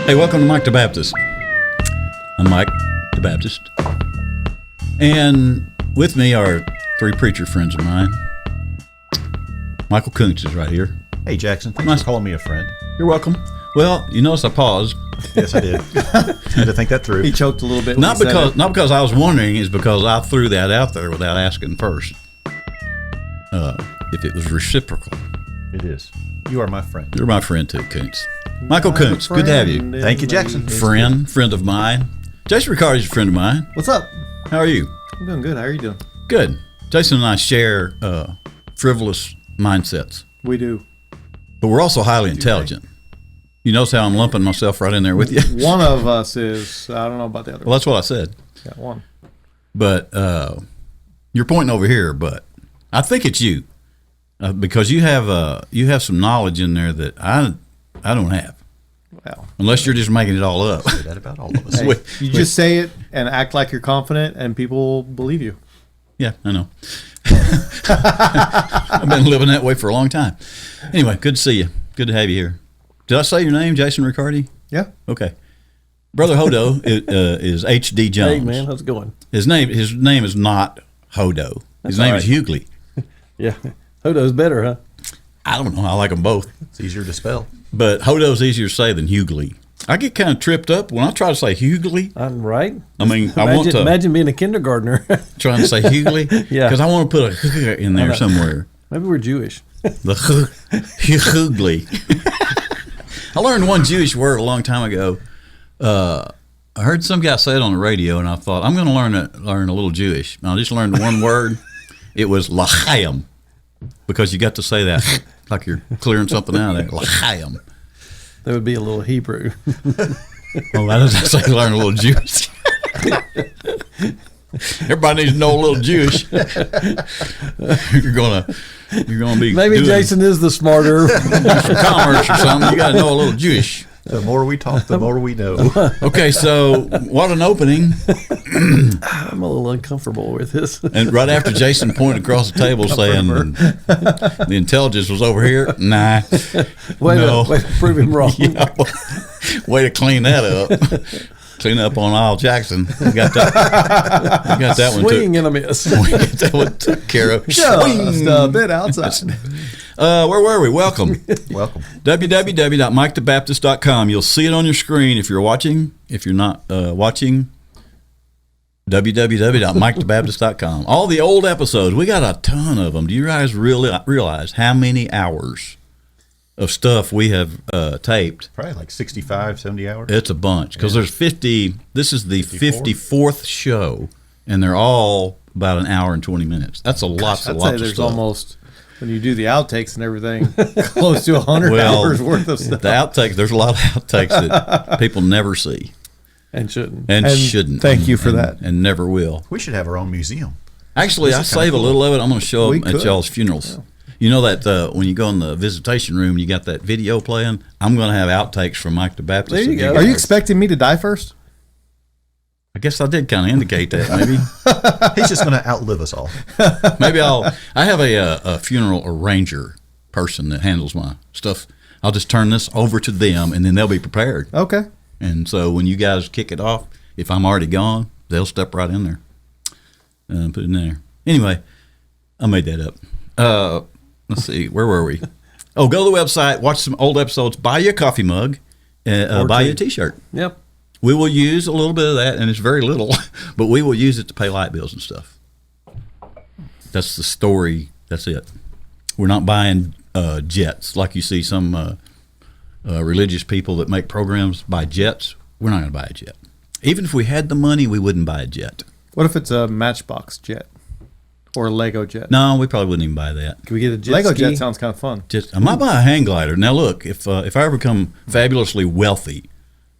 Hey, welcome to Mike the Baptist. I'm Mike the Baptist. And with me are three preacher friends of mine. Michael Koontz is right here. Hey, Jackson. Thanks for calling me a friend. You're welcome. Well, you notice I paused. Yes, I did. Had to think that through. He choked a little bit. Not because I was wondering, it's because I threw that out there without asking first. If it was reciprocal. It is. You are my friend. You're my friend too, Koontz. Michael Koontz, good to have you. Thank you, Jackson. Friend of mine. Jason Ricciardi's a friend of mine. What's up? How are you? I'm doing good. How are you doing? Good. Jason and I share frivolous mindsets. We do. But we're also highly intelligent. You notice how I'm lumping myself right in there with you? One of us is, I don't know about the other. Well, that's what I said. Got one. But you're pointing over here, but I think it's you. Because you have some knowledge in there that I don't have. Well, unless you're just making it all up. Say that about all of us. Hey, you just say it and act like you're confident, and people believe you. Yeah, I know. I've been living that way for a long time. Anyway, good to see you. Good to have you here. Did I say your name, Jason Ricciardi? Yeah. Okay. Brother Hodo is H.D. Jones. Hey, man, how's it going? His name is not Hodo. His name is Hughley. Yeah. Hodo's better, huh? I don't know. I like them both. It's easier to spell. But Hodo's easier to say than Hughley. I get kind of tripped up when I try to say Hughley. I'm right. I mean, imagine being a kindergartner. Trying to say Hughley? Yeah. Because I want to put a in there somewhere. Maybe we're Jewish. The Hughley. I learned one Jewish word a long time ago. I heard some guy say it on the radio, and I thought, I'm going to learn a little Jewish. And I just learned one word. It was l'chaim, because you got to say that like you're clearing something out of there. L'chaim. That would be a little Hebrew. Well, that doesn't say learn a little Jewish. Everybody needs to know a little Jewish. You're gonna be maybe Jason is the smarter commerce or something. You got to know a little Jewish. The more we talk, the more we know. Okay, so what an opening. I'm a little uncomfortable with this. And right after Jason pointed across the table saying the intelligence was over here, nah. Way to prove him wrong. Yeah, way to clean that up. Clean up on Al Jackson. We got that one. Swinging and a miss. We got that one took care of. Just a bit outside. Where were we? Welcome. Welcome. www.mikethebaptist.com. You'll see it on your screen if you're watching. If you're not watching, www.mikethebaptist.com. All the old episodes. We got a ton of them. Do you guys really realize how many hours of stuff we have taped? Probably like 65, 70 hours. It's a bunch because there's 50. This is the 54th show, and they're all about an hour and 20 minutes. That's a lot of stuff. There's almost, when you do the outtakes and everything, close to 100 hours worth of stuff. The outtakes, there's a lot of outtakes that people never see. And shouldn't. And shouldn't. Thank you for that. And never will. We should have our own museum. Actually, I save a little of it. I'm going to show them at y'all's funerals. Yeah. You know that when you go in the visitation room, you got that video playing? I'm going to have outtakes from Mike the Baptist. There you go. Are you expecting me to die first? I guess I did kind of indicate that, maybe. He's just going to outlive us all. Maybe I have a funeral arranger person that handles my stuff. I'll just turn this over to them, and then they'll be prepared. Okay. And so when you guys kick it off, if I'm already gone, they'll step right in there and put it in there. Anyway, I made that up. Let's see, where were we? Oh, go to the website, watch some old episodes, buy you a coffee mug, buy you a T-shirt. Yep. We will use a little bit of that, and it's very little, but we will use it to pay light bills and stuff. That's the story. That's it. We're not buying jets like you see some religious people that make programs buy jets. We're not going to buy a jet. Even if we had the money, we wouldn't buy a jet. What if it's a Matchbox jet or a Lego jet? No, we probably wouldn't even buy that. Can we get a jet Lego ski? jet sounds kind of fun. I might buy a hang glider. Now, look, if I ever become fabulously wealthy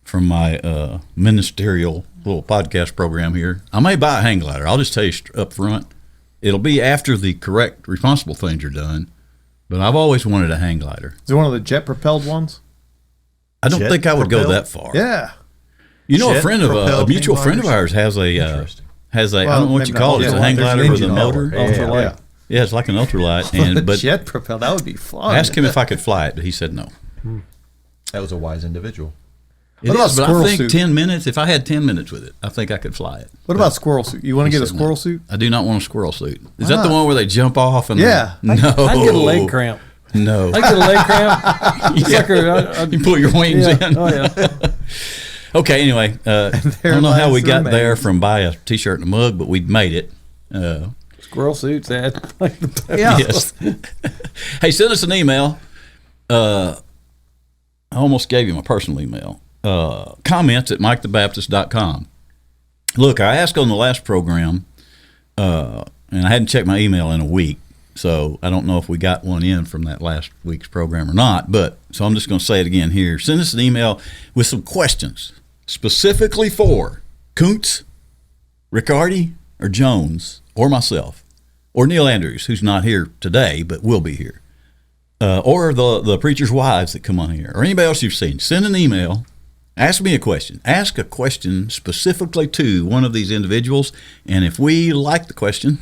from my ministerial little podcast program here, I may buy a hang glider. I'll just tell you up front, it'll be after the correct, responsible things are done. But I've always wanted a hang glider. Is it one of the jet-propelled ones? I don't think I would go that far. Yeah. You know, a mutual friend of ours has a I don't know what you call it. It's a hang glider with a motor. Ultralight. Yeah. Yeah, it's like an ultralight. But jet propelled, that would be fun. I asked him if I could fly it, but he said no. That was a wise individual. It What about is, but I squirrel think suit? 10 minutes, if I had 10 minutes with it, I think I could fly it. What about squirrel suit? You want to He get a said squirrel no. suit? I do not want a squirrel suit. Is Why that the not? one where they jump off? And Yeah. No. I can get a leg cramp. No. I get a leg cramp. It's like You pull your wings yeah. in. Oh yeah. Okay, anyway, I don't know how we lies got remain. there from buy a T-shirt and a mug, but we made it. Squirrel suits. That like the best. Yeah. Yes. Hey, send us an email. I almost gave you my personal email. Comments at mikethebaptist.com. Look, I asked on the last program, and I hadn't checked my email in a week, so I don't know if we got one in from that last week's program or not, but so I'm just going to say it again here. Send us an email with some questions specifically for Koontz, Ricciardi, or Jones, or myself, or Neil Andrews, who's not here today but will be here, or the preacher's wives that come on here, or anybody else you've seen. Send an email. Ask me a question. Ask a question specifically to one of these individuals, and if we like the question,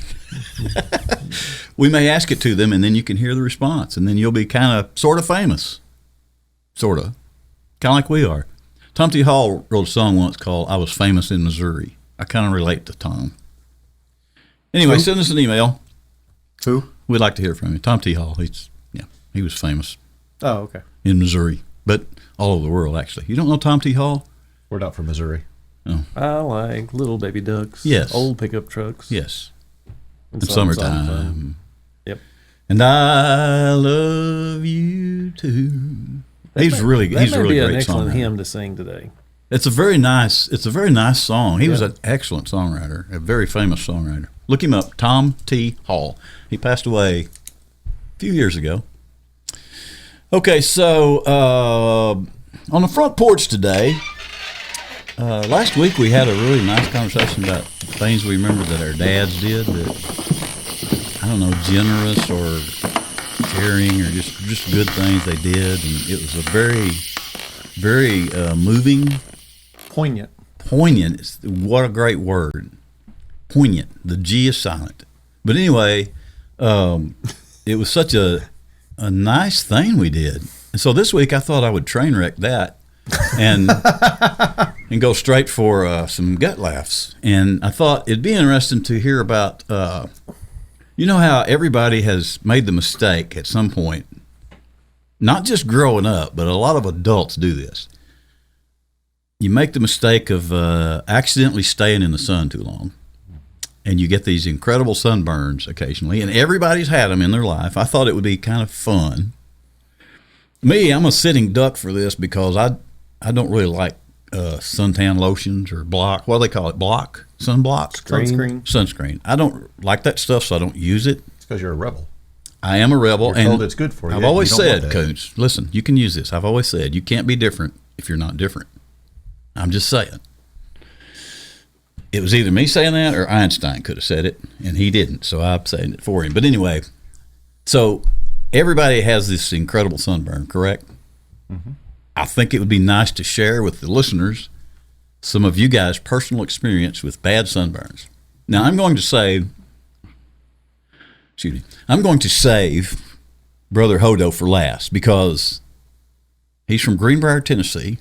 we may ask it to them, and then you can hear the response, and then you'll be kind of sort of famous. Sort of. Kind of like we are. Tom T. Hall wrote a song once called I Was Famous in Missouri. I kind of relate to Tom. Anyway, send us an email. Who? We'd like to hear from you. Tom T. Hall, he was famous Oh, okay. in Missouri, but all over the world, actually. You don't know Tom T. Hall? We're not from Missouri. I like little baby ducks. Yes. Old pickup trucks. Yes. And In some summertime. fun. Yep. And I love you too. He's That really may be great an excellent songwriter. hymn to sing today. It's a very nice song. He was Yeah. an excellent songwriter, a very famous songwriter. Look him up, Tom T. Hall. He passed away a few years ago. Okay, so on the front porch today, last week we had a really nice conversation about things we remember that our dads did that, I don't know, generous or caring or just good things they did. And it was a very, very moving, Poignant. poignant. What a great word. Poignant. The G is silent. But anyway, it was such a nice thing we did. And so this week I thought I would train wreck that and and go straight for some gut laughs. And I thought it'd be interesting to hear about, you know how everybody has made the mistake at some point, not just growing up, but a lot of adults do this. You make the mistake of accidentally staying in the sun too long. And you get these incredible sunburns occasionally, and everybody's had them in their life. I thought it would be kind of fun. Me, I'm a sitting duck for this because I don't really like suntan lotions or block. What do they call it? Block? Sunblock? Sunscreen. Sunscreen. I don't like that stuff, so I don't use it. It's because you're a rebel. I am a rebel, You're and told it's good for you. I've always You don't want said, that. Koontz, listen, you can use this. I've always said you can't be different if you're not different. I'm just saying. It was either me saying that or Einstein could have said it, and he didn't, so I'm saying it for him. But anyway, so everybody has this incredible sunburn, correct? Mm-hmm. I think it would be nice to share with the listeners some of you guys' personal experience with bad sunburns. Now, I'm going to save Brother Hodo for last because he's from Greenbrier, Tennessee,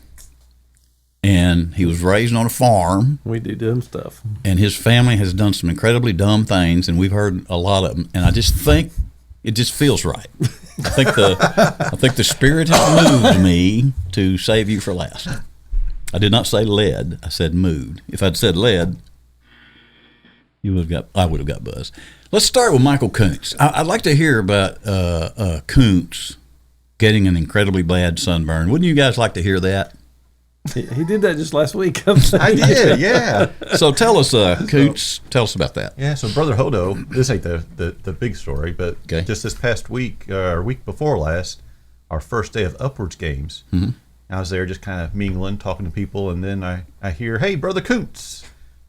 and he was raised on a farm. We do dumb stuff. And his family has done some incredibly dumb things, and we've heard a lot of them. And I just think it just feels right. I think the Spirit has moved me to save you for last. I did not say lead. I said moved. If I'd said lead, I would have got buzzed. Let's start with Michael Koontz. I'd like to hear about Koontz getting an incredibly bad sunburn. Wouldn't you guys like to hear that? He did that just last week. I did, yeah. So tell us, Koontz, tell us about that. Yeah, so Brother Hodo, this ain't the big story, but Okay. just this past week, or week before last, our first day of Upwards games, I was there just kind of mingling, talking to people, and then I hear, hey, Brother Koontz,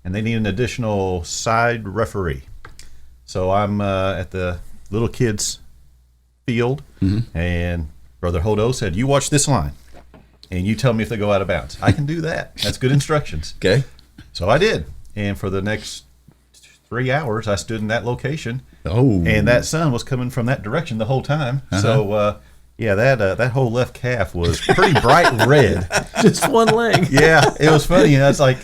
and they need an additional side referee. So I'm at the little kids' field, and Brother Hodo said, you watch this line, and you tell me if they go out of bounds. I can do that. That's good instructions. Okay. So I did. And for the next 3 hours, I stood in that location Oh. and that sun was coming from that direction the whole time. So, yeah, that whole left calf was pretty bright red. Just one leg. Yeah, it was funny. It's like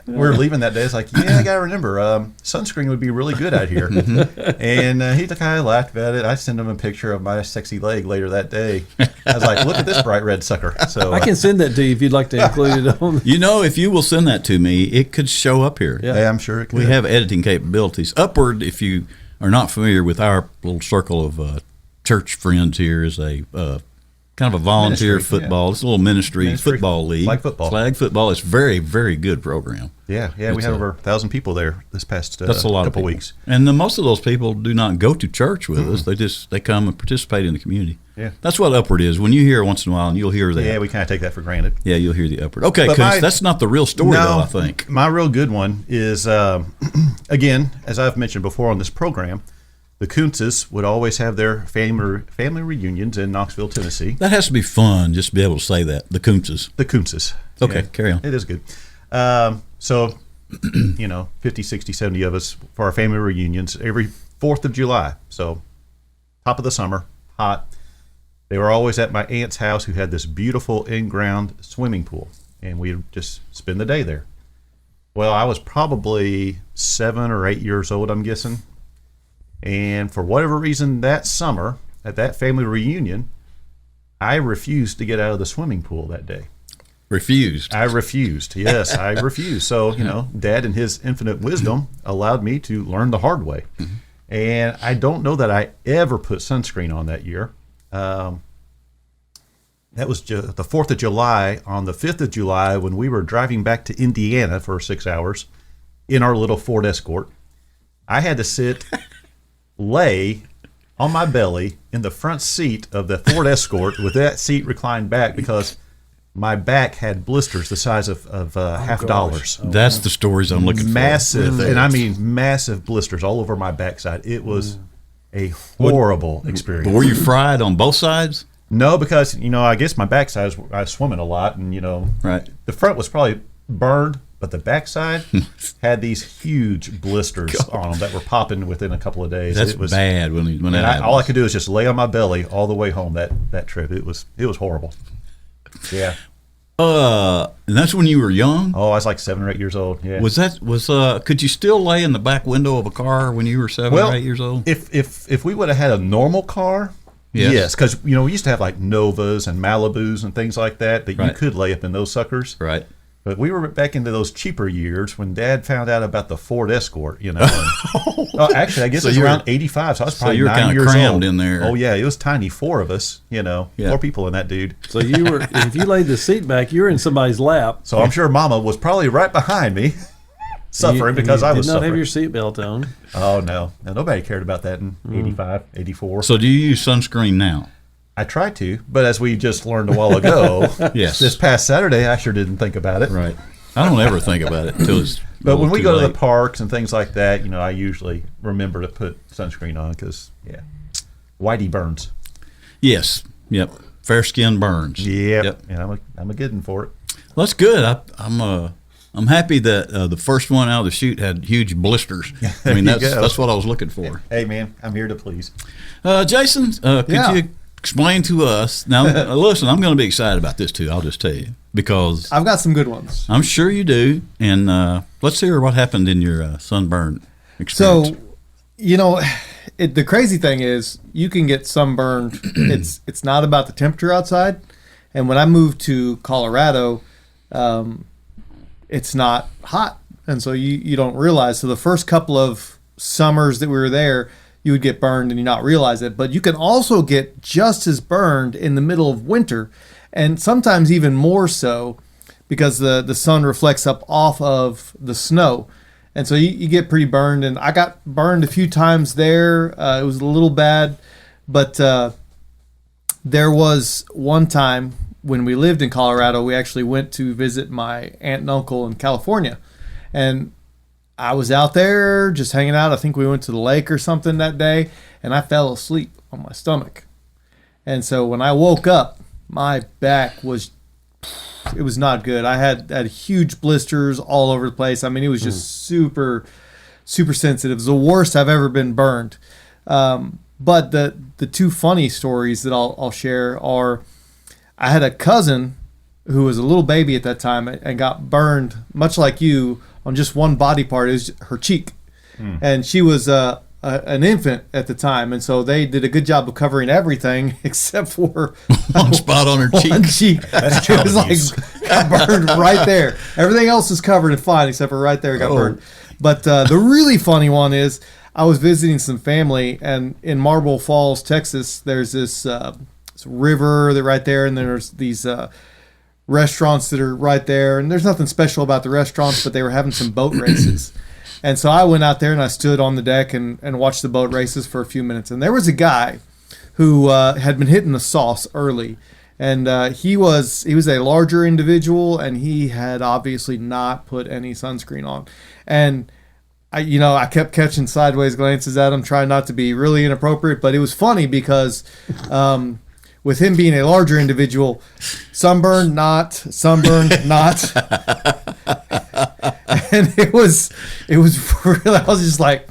we were leaving that day. It's like, yeah, I got to remember, sunscreen would be really good out here. And he kind of laughed about it. I sent him a picture of my sexy leg later that day. I was like, look at this bright red sucker. So I can send that to you if you'd like to include it on. You know, if you will send that to me, it could show up here. Yeah. yeah, I'm sure it could. We have editing capabilities. Upward, if you are not familiar with our little circle of church friends here, is a kind of a volunteer Ministry, football. It's a little ministry football league. Flag football. Flag football. It's very, very good program. Yeah, we It's had over 1,000 people there this past That's a lot of couple people. weeks. And most of those people do not go to church with us. They come and participate in the community. Yeah. That's what Upward is. When you hear it once in a while, and you'll hear that. Yeah, we kind of take that for granted. Yeah, you'll hear the Upward. Okay, But Koontz, my- that's not the real story, though, I think. My real good one is, again, as I've mentioned before on this program, the Koontzes would always have their family reunions in Knoxville, Tennessee. That has to be fun, just to be able to say that. The Koontzes. The Koontzes. Okay, carry on. It is good. So, 50, 60, 70 of us for our family reunions every 4th of July. So, top of the summer, hot. They were always at my aunt's house, who had this beautiful in-ground swimming pool, and we'd just spend the day there. Well, I was probably 7 or 8 years old, I'm guessing. And for whatever reason that summer, at that family reunion, I refused to get out of the swimming pool that day. Refused. I refused. Yes, I refused. So, Dad, in his infinite wisdom, allowed me to learn the hard way. And I don't know that I ever put sunscreen on that year. That was the 4th of July. On the 5th of July, when we were driving back to Indiana for 6 hours in our little Ford Escort, I had to lay on my belly in the front seat of the Ford Escort with that seat reclined back because my back had blisters the size of $50. That's the stories I'm looking Massive, for. and I mean massive blisters all over my backside. It was a horrible experience. Were you fried on both sides? No, because I guess my backside I was swimming a lot, and Right. the front was probably burned, but the backside had these huge blisters on them that were popping within a couple of days. That's It was bad when And that all I happens. could do is just lay on my belly all the way home that trip. It was horrible. Yeah. And that's when you were young? Oh, I was like 7 or 8 years old. Yeah. Could you still lay in the back window of a car when you were 7 or 8 years old? If we would have had a normal car, yes, because we used to have like Novas and Malibus and things like that you Right. could lay up in those suckers. Right. But we were back into those cheaper years when Dad found out about the Ford Escort. Actually, I guess So it was you were- around 85, so I was probably you were 9 kinda years crammed old. in there. Oh yeah, it was tiny, 4 of us. Yeah. 4 people in that dude. So you were, if you laid the seat back, you were in somebody's lap. So I'm sure Mama was probably right behind me, suffering because I was did not have suffering. your seatbelt on. Oh no, nobody cared about that in 85, 84. So do you use sunscreen now? I try to, but as we just learned a while ago, Yes. this past Saturday, I sure didn't think about it. Right. I don't ever think about it until it's. But when we too go to late. the parks and things like that, I usually remember to put sunscreen on because, whitey burns. Yes. Yep. Fair skin burns. Yep. Yeah, I'm a good one for it. Well, that's good. I'm happy that the first one out of the chute had huge blisters. I mean, There you go. that's what I was looking for. Hey, man, I'm here to please. Jason, could Yeah. you explain to us now? Listen, I'm going to be excited about this too. I'll just tell you because I've got some good ones. I'm sure you do. And let's hear what happened in your sunburn experience. So, the crazy thing is you can get sunburned. It's not about the temperature outside. And when I moved to Colorado, it's not hot. And so you don't realize. So the first couple of summers that we were there, you would get burned and you not realize it. But you can also get just as burned in the middle of winter, and sometimes even more so because the sun reflects up off of the snow. And so you get pretty burned. And I got burned a few times there. It was a little bad. But there was one time when we lived in Colorado, we actually went to visit my aunt and uncle in California. And I was out there just hanging out. I think we went to the lake or something that day, and I fell asleep on my stomach. And so when I woke up, my back was not good. I had huge blisters all over the place. I mean, it was just super, super sensitive. It was the worst I've ever been burned. But the two funny stories that I'll share are, I had a cousin who was a little baby at that time and got burned, much like you, on just one body part. It was her cheek. And she was an infant at the time, and so they did a good job of covering everything except for One spot on her one cheek. cheek. It was like got burned right there. Everything else was covered and fine except for right there it got burned. But the really funny one is, I was visiting some family, and in Marble Falls, Texas, there's this river that right there, and then there's these restaurants that are right there, and there's nothing special about the restaurants, but they were having some boat races. And so I went out there and I stood on the deck and watched the boat races for a few minutes. And there was a guy who had been hitting the sauce early. And he was a larger individual, and he had obviously not put any sunscreen on. And I kept catching sideways glances at him, trying not to be really inappropriate, but it was funny because with him being a larger individual, sunburn, not. And it was really, I was just like,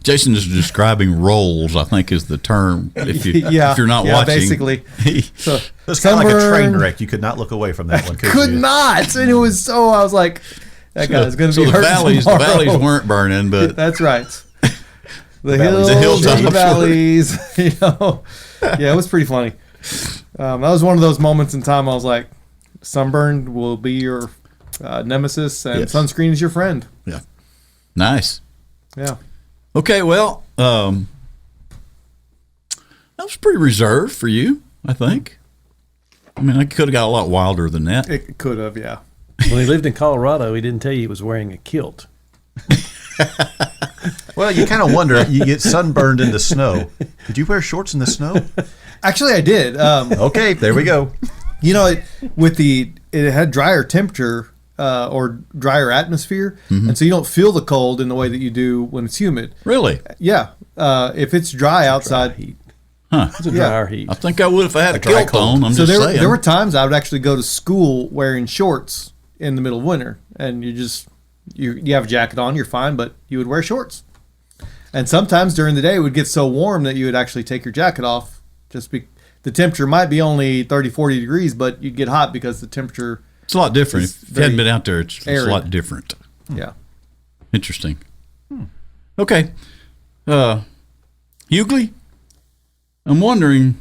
Jason is describing rolls, I think is the term. If you're not watching, basically. So It was kind of like a train sunburn, wreck. You could not look away from that one. could you? not, and it was so. I was like, that guy's going to be the hurt valleys. tomorrow. The valleys weren't burning, but That's right. The valleys. hills, The hilltops. the valleys. Yeah, it was pretty funny. That was one of those moments in time. I was like, sunburn will be your nemesis, and Yes. sunscreen is your friend. yeah, nice. Yeah. Okay, well, that was pretty reserved for you, I think. I mean, I could have got a lot wilder than that. It could have, yeah. When he lived in Colorado, he didn't tell you he was wearing a kilt. Well, you kind of wonder. You get sunburned in the snow. Did you wear shorts in the snow? Actually, I did. Okay, there we go. It had drier temperature or drier atmosphere, and so you don't feel the cold in the way that you do when it's humid. Really? Yeah. If it's dry outside, Heat. Huh. It's a Yeah. drier heat. I think I would if I had a dry kilt cold. on. I'm so just saying. there were times I would actually go to school wearing shorts in the middle of winter, and you have a jacket on, you're fine, but you would wear shorts. And sometimes during the day it would get so warm that you would actually take your jacket off. The temperature might be only 30, 40 degrees, but you'd get hot because the temperature. It's a lot different. It's If you hadn't very been out there, it's a arid. lot different. Yeah. Interesting. Okay. Hughley, I'm wondering,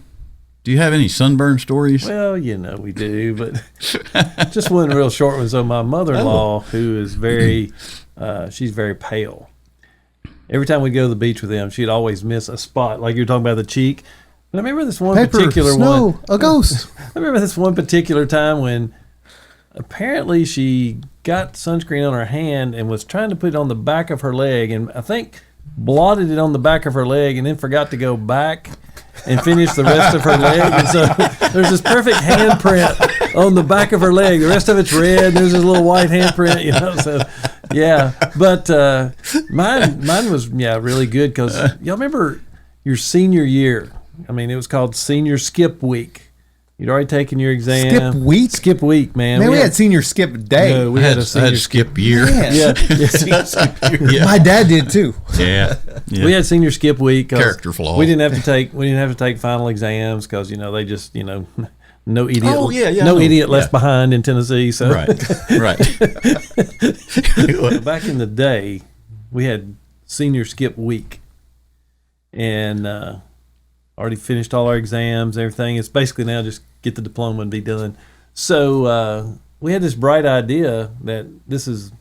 do you have any sunburn stories? Well, we do, but just one real short one. So my mother-in-law, who is she's very pale. Every time we go to the beach with them, she'd always miss a spot, like you're talking about the cheek. But I remember this one particular snow, one. a ghost. I remember this one particular time when apparently she got sunscreen on her hand and was trying to put it on the back of her leg, and I think blotted it on the back of her leg and then forgot to go back and finish the rest of her leg. And so there's this perfect handprint on the back of her leg. The rest of it's red. There's this little white handprint, So, yeah. But mine was really good because y'all remember your senior year. I mean, it was called Senior Skip Week. You'd already taken your exam. Skip week? Skip week, man. Man, we had senior skip day. No, we I had had, a I senior had to skip year. Man. Yeah. My dad did too. Yeah. We had senior skip week. 'cause Character flaw. We didn't have to take final exams because they just no idiot. Oh, yeah, no no. idiot left Yeah. behind in Tennessee. So Right. Right. back in the day, we had senior skip week, and already finished all our exams. Everything. It's basically now just get the diploma and be done. So we had this bright idea that this is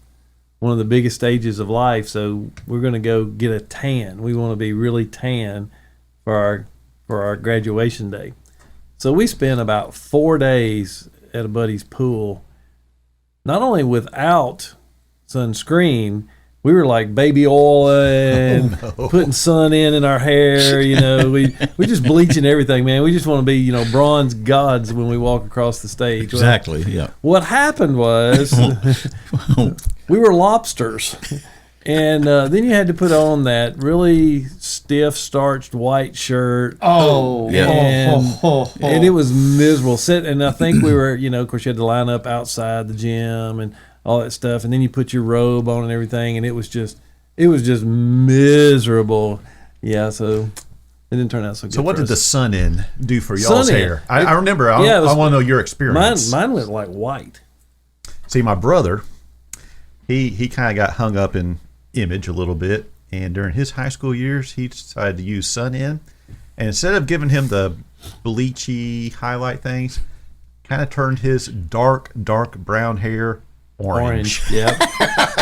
one of the biggest stages of life. So we're going to go get a tan. We want to be really tan for our graduation day. So we spent about 4 days at a buddy's pool, not only without sunscreen. We were like baby oil and putting sun in our hair, we just bleaching everything, man. We just want to be, bronze gods when we walk across the stage. Well, Exactly. Yeah. what happened was we were lobsters. And then you had to put on that really stiff, starched white shirt. Oh, Yeah. And it was miserable. And I think we were, of course, you had to line up outside the gym and all that stuff. And then you put your robe on and everything. And it was just miserable. Yeah, so it didn't turn out so good. So what for did the us. sun in do for y'all's Sun in. hair? I remember. I it was- want to know your experience. Mine went like white. See, my brother, he kind of got hung up in image a little bit, and during his high school years, he decided to use sun in, and instead of giving him the bleachy highlight things, kind of turned his dark brown hair orange. Yep.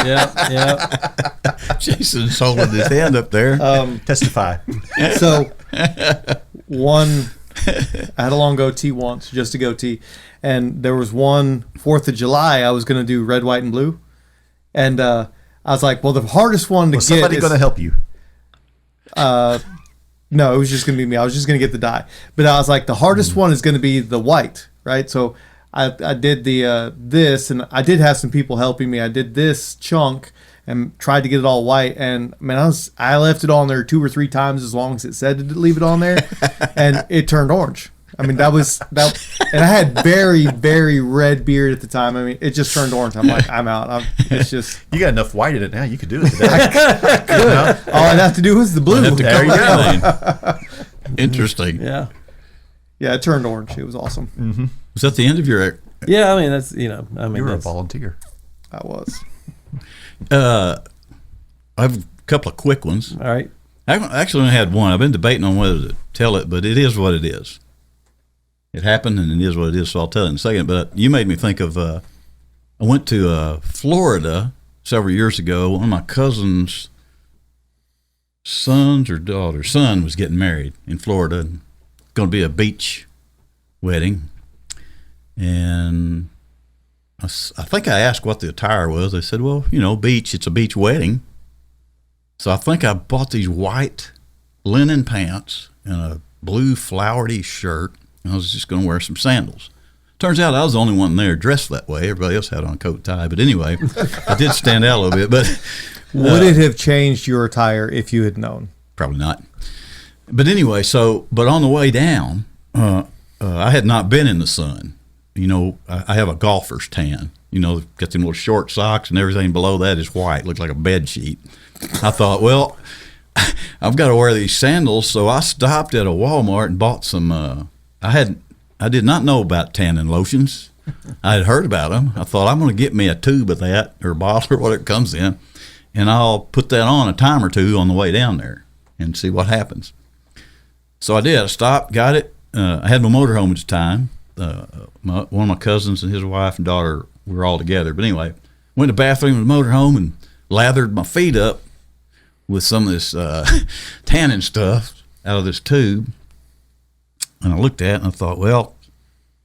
Yep. Jason's holding his hand up there. Testify. So I had a long goatee once, just a goatee, and there was one 4th of July I was going to do red, white, and blue, and I was like, well, the hardest one to Was get somebody is going to help you? no, it was just going to be me. I was just going to get the dye, but I was like, the hardest one is going to be the white, right? So I did the this, and I did have some people helping me. I did this chunk and tried to get it all white, and man, I left it on there 2 or 3 times as long as it said to leave it on there, and it turned orange. I mean, that, and I had very, very red beard at the time. I mean, it just turned orange. I'm like, I'm out. It's just You got enough white in it now. You could do it today. all I'd have to do was the blue. There you go. Interesting. Yeah. Yeah, it turned orange. It was awesome. Was that the end of your? Yeah, I mean that's You were a that's, volunteer. I was. I have a couple of quick ones. all right. I actually only had one. I've been debating on whether to tell it, but it is what it is. It happened, and it is what it is. So I'll tell it in a second. But you made me think of. I went to Florida several years ago. One of my cousin's son was getting married in Florida. Going to be a beach wedding, and I think I asked what the attire was. They said, well, beach, it's a beach wedding. So I think I bought these white linen pants and a blue flowery shirt, and I was just going to wear some sandals. Turns out I was the only one there dressed that way. Everybody else had on a coat and tie. But anyway, I did stand out a little bit. But Would it have changed your attire if you had known? probably not. But anyway, but on the way down, I had not been in the sun. I have a golfer's tan. Got them little short socks, and everything below that is white. Looks like a bed sheet. I thought, well, I've got to wear these sandals. So I stopped at a Walmart and bought some. I did not know about tanning lotions. I had heard about them. I thought I'm going to get me a tube of that or a bottle or whatever it comes in, and I'll put that on a time or two on the way down there and see what happens. So I did. I stopped, got it. I had my motorhome at the time. One of my cousins and his wife and daughter were all together. But anyway, went to the bathroom in the motorhome and lathered my feet up with some of this tanning stuff out of this tube. And I looked at it and I thought, well,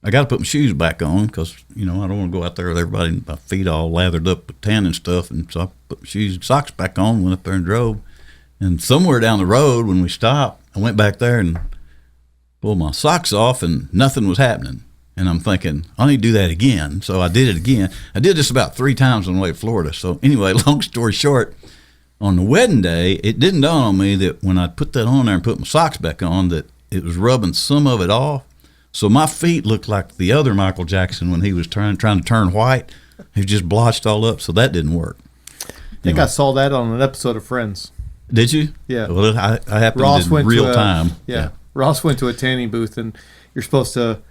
I got to put my shoes back on because, I don't want to go out there with everybody and my feet all lathered up with tanning stuff. And so I put my shoes and socks back on, went up there and drove. And somewhere down the road when we stopped, I went back there and pulled my socks off and nothing was happening. And I'm thinking, I need to do that again. So I did it again. I did this about 3 times on the way to Florida. So anyway, long story short, on the wedding day, it didn't dawn on me that when I put that on there and put my socks back on that it was rubbing some of it off. So my feet looked like the other Michael Jackson when he was trying to turn white. He was just blotched all up. So that didn't work. I think I saw that on an episode of Friends. Did you? Yeah. Well, I happened in real time. Yeah. Ross went to a tanning booth, and you're supposed to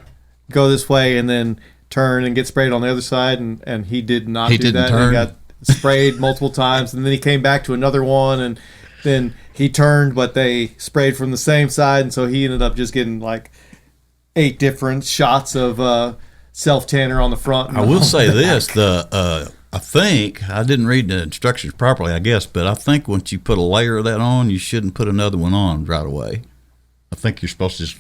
go this way and then turn and get sprayed on the other side, and he did not do that. Turn. He got sprayed multiple times, and then he came back to another one, and then he turned, but they sprayed from the same side, and so he ended up just getting like 8 different shots of self-tanner on the front. And I will say back. this, I think, I didn't read the instructions properly, I guess, but I think once you put a layer of that on, you shouldn't put another one on right away. I think you're supposed to just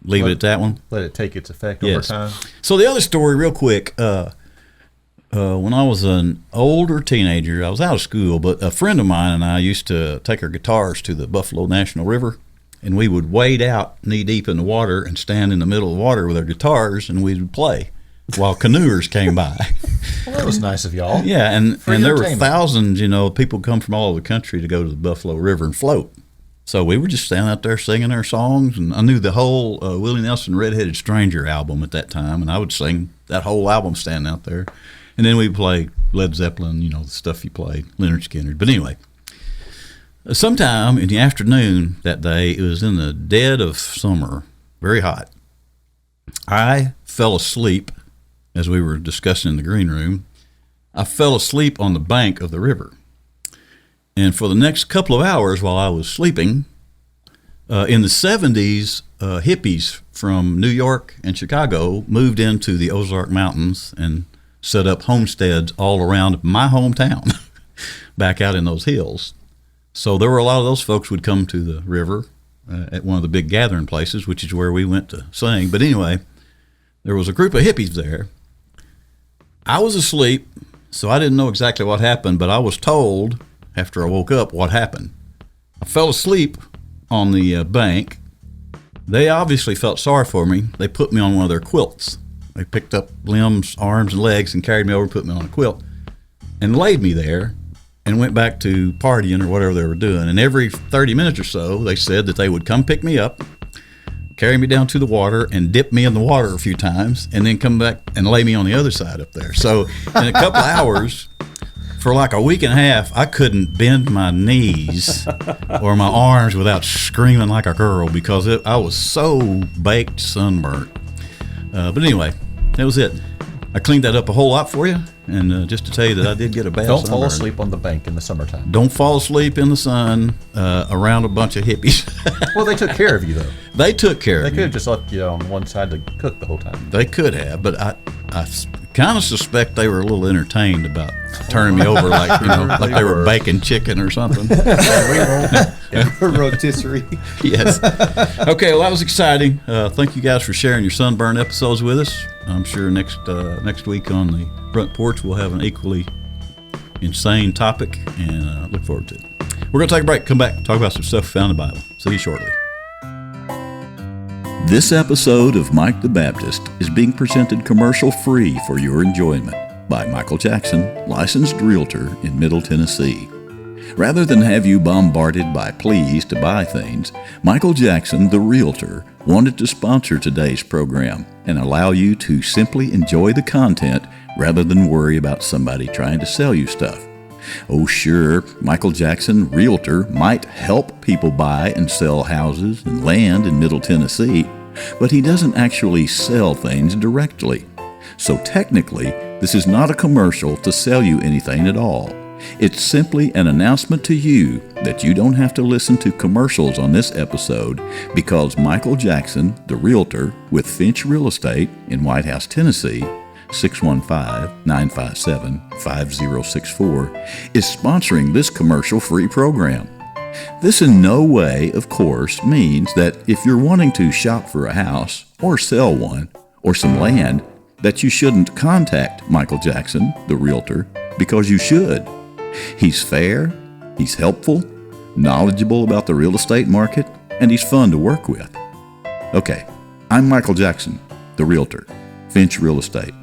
leave it at that one. Let it take its effect Yes. over time. So the other story, real quick, when I was an older teenager, I was out of school, but a friend of mine and I used to take our guitars to the Buffalo National River, and we would wade out knee-deep in the water and stand in the middle of the water with our guitars, and we would play while canoers came by. Well, that was nice of y'all. Yeah, and there were entertainment. thousands, people come from all over the country to go to the Buffalo River and float. So we were just standing out there singing our songs, and I knew the whole Willie Nelson Red-Headed Stranger album at that time, and I would sing that whole album standing out there. And then we'd play Led Zeppelin, the stuff you played, Leonard Skinner. But anyway, Sometime in the afternoon that day, it was in the dead of summer, very hot. I fell asleep as we were discussing in the green room. I fell asleep on the bank of the river. And for the next couple of hours while I was sleeping, in the 70s, hippies from New York and Chicago moved into the Ozark Mountains and set up homesteads all around my hometown, back out in those hills. So there were a lot of those folks would come to the river at one of the big gathering places, which is where we went to sing. But anyway, there was a group of hippies there. I was asleep, so I didn't know exactly what happened, but I was told after I woke up what happened. I fell asleep on the bank. They obviously felt sorry for me. They put me on one of their quilts. They picked up limbs, arms, and legs and carried me over and put me on a quilt and laid me there and went back to partying or whatever they were doing. And every 30 minutes or so, they said that they would come pick me up, carry me down to the water and dip me in the water a few times and then come back and lay me on the other side up there. So in a couple of hours, for like a week and a half, I couldn't bend my knees or my arms without screaming like a girl because I was so baked sunburnt. But anyway, that was it. I cleaned that up a whole lot for you, and just to tell you that I did get a bad Don't sunburn. fall asleep on the bank in the summertime. Don't fall asleep in the sun around a bunch of hippies. Well, they took care of you, though. They took care They of could me. have just left you on one side to cook the whole time. They could have, but I kind of suspect they were a little entertained about turning me over like, like they were baking chicken or something. Rotisserie. Yes. Okay, well, that was exciting. Thank you guys for sharing your sunburn episodes with us. I'm sure next week on the front porch we'll have an equally insane topic, and look forward to it. We're going to take a break, come back, talk about some stuff we found in the Bible. See you shortly. This episode of Mike the Baptist is being presented commercial-free for your enjoyment by Michael Jackson, licensed realtor in Middle Tennessee. Rather than have you bombarded by pleas to buy things, Michael Jackson, the realtor, wanted to sponsor today's program and allow you to simply enjoy the content rather than worry about somebody trying to sell you stuff. Oh, sure, Michael Jackson, realtor, might help people buy and sell houses and land in Middle Tennessee, but he doesn't actually sell things directly. So technically, this is not a commercial to sell you anything at all. It's simply an announcement to you that you don't have to listen to commercials on this episode because Michael Jackson, the realtor with Finch Real Estate in White House, Tennessee, 615-957-5064, is sponsoring this commercial-free program. This in no way, of course, means that if you're wanting to shop for a house or sell one or some land, that you shouldn't contact Michael Jackson, the realtor, because you should. He's fair, he's helpful, knowledgeable about the real estate market, and he's fun to work with. Okay, I'm Michael Jackson, the realtor, Finch Real Estate.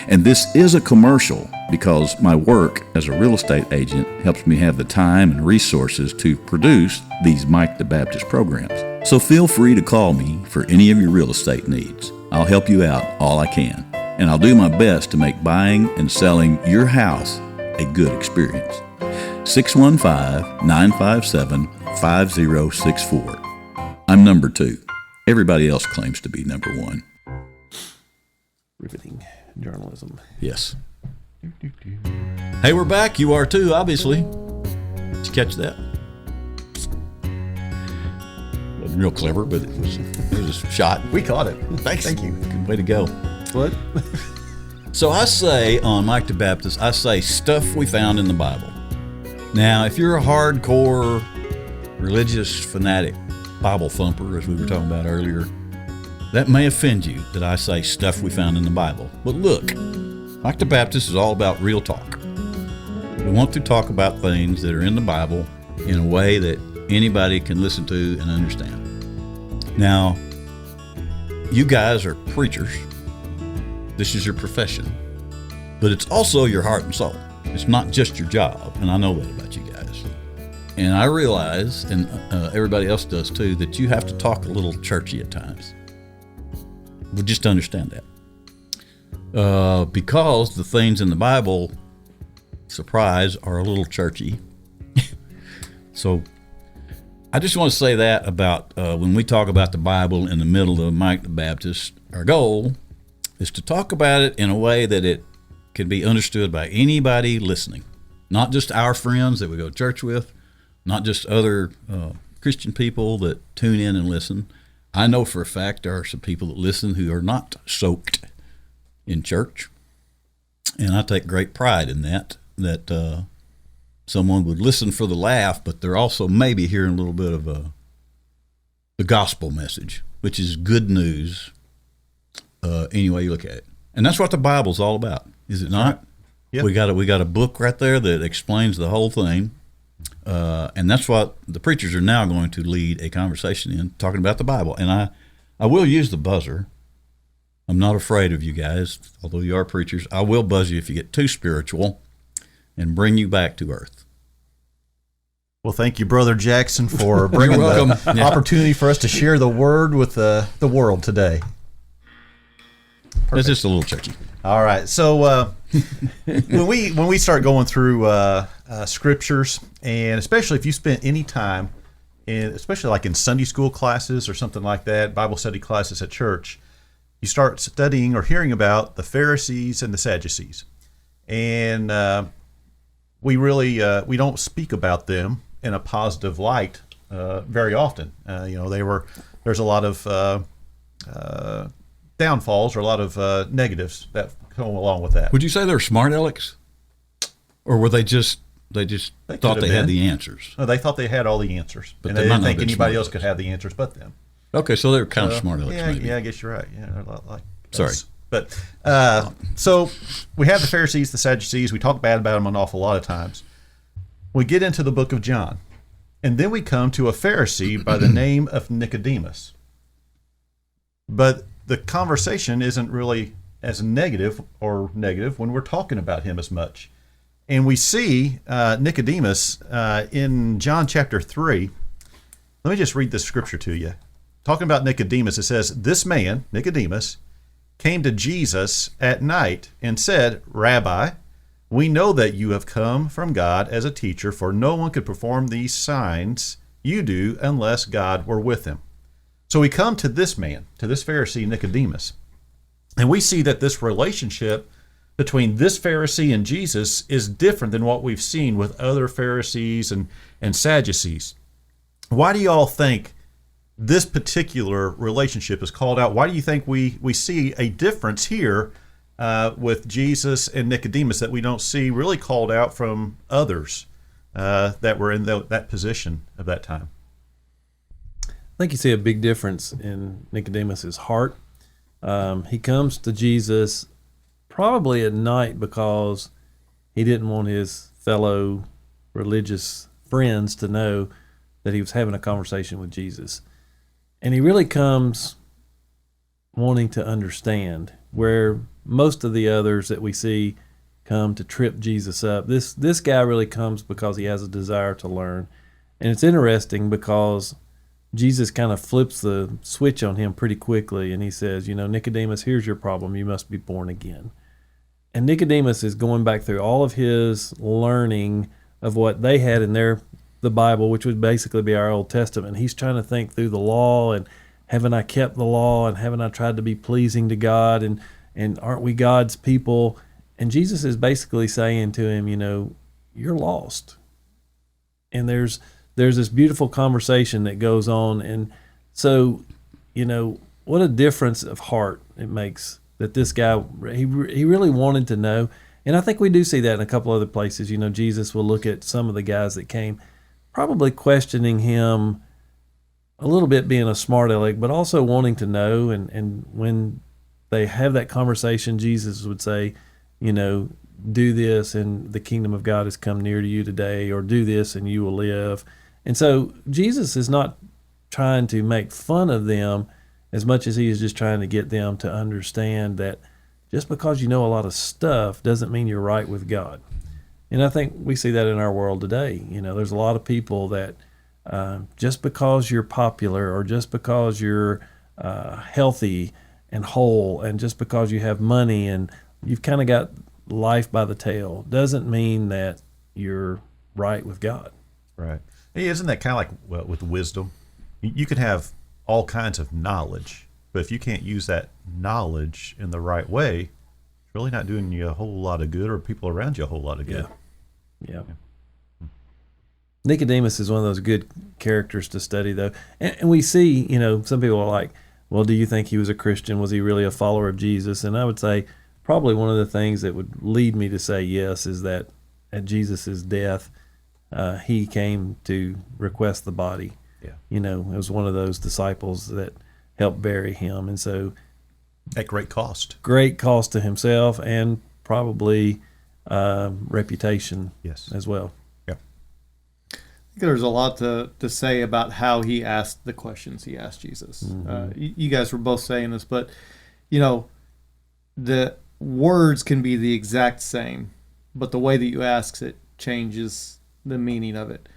And this is a commercial because my work as a real estate agent helps me have the time and resources to produce these Mike the Baptist programs. So feel free to call me for any of your real estate needs. I'll help you out all I can, and I'll do my best to make buying and selling your house a good experience. 615-957-5064. I'm number 2. Everybody else claims to be number 1. Riveting journalism. Yes. Hey, we're back. You are too, obviously. Did you catch that? Wasn't real clever, but it was a shot. We caught it. Thanks. Thank you. Good way to go. What? So I say on Mike the Baptist, I say stuff we found in the Bible. Now, if you're a hardcore religious fanatic, Bible thumper, as we were talking about earlier, that may offend you that I say stuff we found in the Bible. But look, Mike the Baptist is all about real talk. We want to talk about things that are in the Bible in a way that anybody can listen to and understand. Now, you guys are preachers. This is your profession. But it's also your heart and soul. It's not just your job, and I know that about you guys. And I realize, and everybody else does too, that you have to talk a little churchy at times. But just understand that. Because the things in the Bible, surprise, are a little churchy. So I just want to say that about when we talk about the Bible in the middle of Mike the Baptist, our goal is to talk about it in a way that it can be understood by anybody listening, not just our friends that we go to church with, not just other Christian people that tune in and listen. I know for a fact there are some people that listen who are not soaked in church, and I take great pride in that someone would listen for the laugh, but they're also maybe hearing a little bit of the gospel message, which is good news any way you look at it. And that's what the Bible's all about, is it not? Yep. We got a book right there that explains the whole thing. And that's what the preachers are now going to lead a conversation in, talking about the Bible. And I will use the buzzer. I'm not afraid of you guys, although you are preachers. I will buzz you if you get too spiritual and bring you back to earth. Well, thank you, Brother Jackson, for bringing the opportunity for us to share the word with the world today. It's just a little churchy. All right. So when we start going through scriptures, and especially if you spent any time, especially like in Sunday school classes or something like that, Bible study classes at church, you start studying or hearing about the Pharisees and the Sadducees, and we don't speak about them in a positive light very often. There's a lot of downfalls or a lot of negatives that come along with that. Would you say they're smart alecks, or were they just thought they had the answers? No, they thought they had all the answers, But and they they might didn't not think have been anybody smart else could have the answers but them. Okay, so they're kind of smart alecks, maybe. Yeah, I guess you're right. Yeah, they're a lot like Sorry. us. But so we have the Pharisees, the Sadducees. We talk bad about them an awful lot of times. We get into the book of John, and then we come to a Pharisee by the name of Nicodemus. But the conversation isn't really as negative when we're talking about him as much. And we see Nicodemus in John chapter 3. Let me just read this scripture to you. Talking about Nicodemus, it says, "This man, Nicodemus, came to Jesus at night and said, 'Rabbi, we know that you have come from God as a teacher, for no one could perform these signs you do unless God were with him.'" So we come to this man, to this Pharisee, Nicodemus, and we see that this relationship between this Pharisee and Jesus is different than what we've seen with other Pharisees and Sadducees. Why do you all think this particular relationship is called out? Why do you think we see a difference here with Jesus and Nicodemus that we don't see really called out from others that were in that position of that time? I think you see a big difference in Nicodemus's heart. He comes to Jesus probably at night because he didn't want his fellow religious friends to know that he was having a conversation with Jesus. And he really comes wanting to understand, where most of the others that we see come to trip Jesus up. This guy really comes because he has a desire to learn. And it's interesting because Jesus kind of flips the switch on him pretty quickly, and he says, "Nicodemus, here's your problem. You must be born again." And Nicodemus is going back through all of his learning of what they had in the Bible, which would basically be our Old Testament. He's trying to think through the law, and haven't I kept the law, and haven't I tried to be pleasing to God, and aren't we God's people? And Jesus is basically saying to him, you're lost. And there's this beautiful conversation that goes on. And so, what a difference of heart it makes that this guy, he really wanted to know. And I think we do see that in a couple other places. Jesus will look at some of the guys that came, probably questioning him a little bit, being a smart aleck, but also wanting to know. And when they have that conversation, Jesus would say, do this and the kingdom of God has come near to you today, or do this and you will live. And so Jesus is not trying to make fun of them as much as he is just trying to get them to understand that just because you know a lot of stuff doesn't mean you're right with God. And I think we see that in our world today. There's a lot of people that just because you're popular, or just because you're healthy and whole, and just because you have money and you've kind of got life by the tail, doesn't mean that you're right with God. Right. Hey, isn't that kind of like with wisdom? You can have all kinds of knowledge, but if you can't use that knowledge in the right way, it's really not doing you a whole lot of good or people around you a whole lot of good. Yeah. Nicodemus is one of those good characters to study, though. And we see, some people are like, well, do you think he was a Christian? Was he really a follower of Jesus? And I would say probably one of the things that would lead me to say yes is that at Jesus' death, he came to request the body. Yeah. It was one of those disciples that helped bury him. And so At great cost. great cost to himself and probably reputation Yes. as well. Yeah. I think there's a lot to say about how he asked the questions he asked Jesus. You guys were both saying this, but the words can be the exact same, but the way that you ask it changes the meaning of it.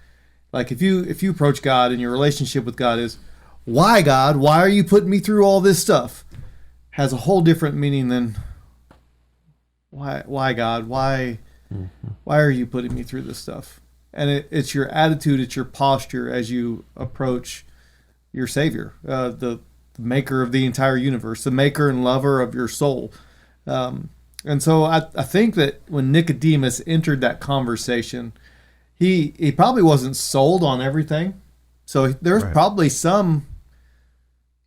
Like if you approach God and your relationship with God is, why God? Why are you putting me through all this stuff? Has a whole different meaning than why God? Why are you putting me through this stuff? And it's your attitude, it's your posture as you approach your Savior, the maker of the entire universe, the maker and lover of your soul. And so I think that when Nicodemus entered that conversation, he probably wasn't sold on everything. So there's probably some,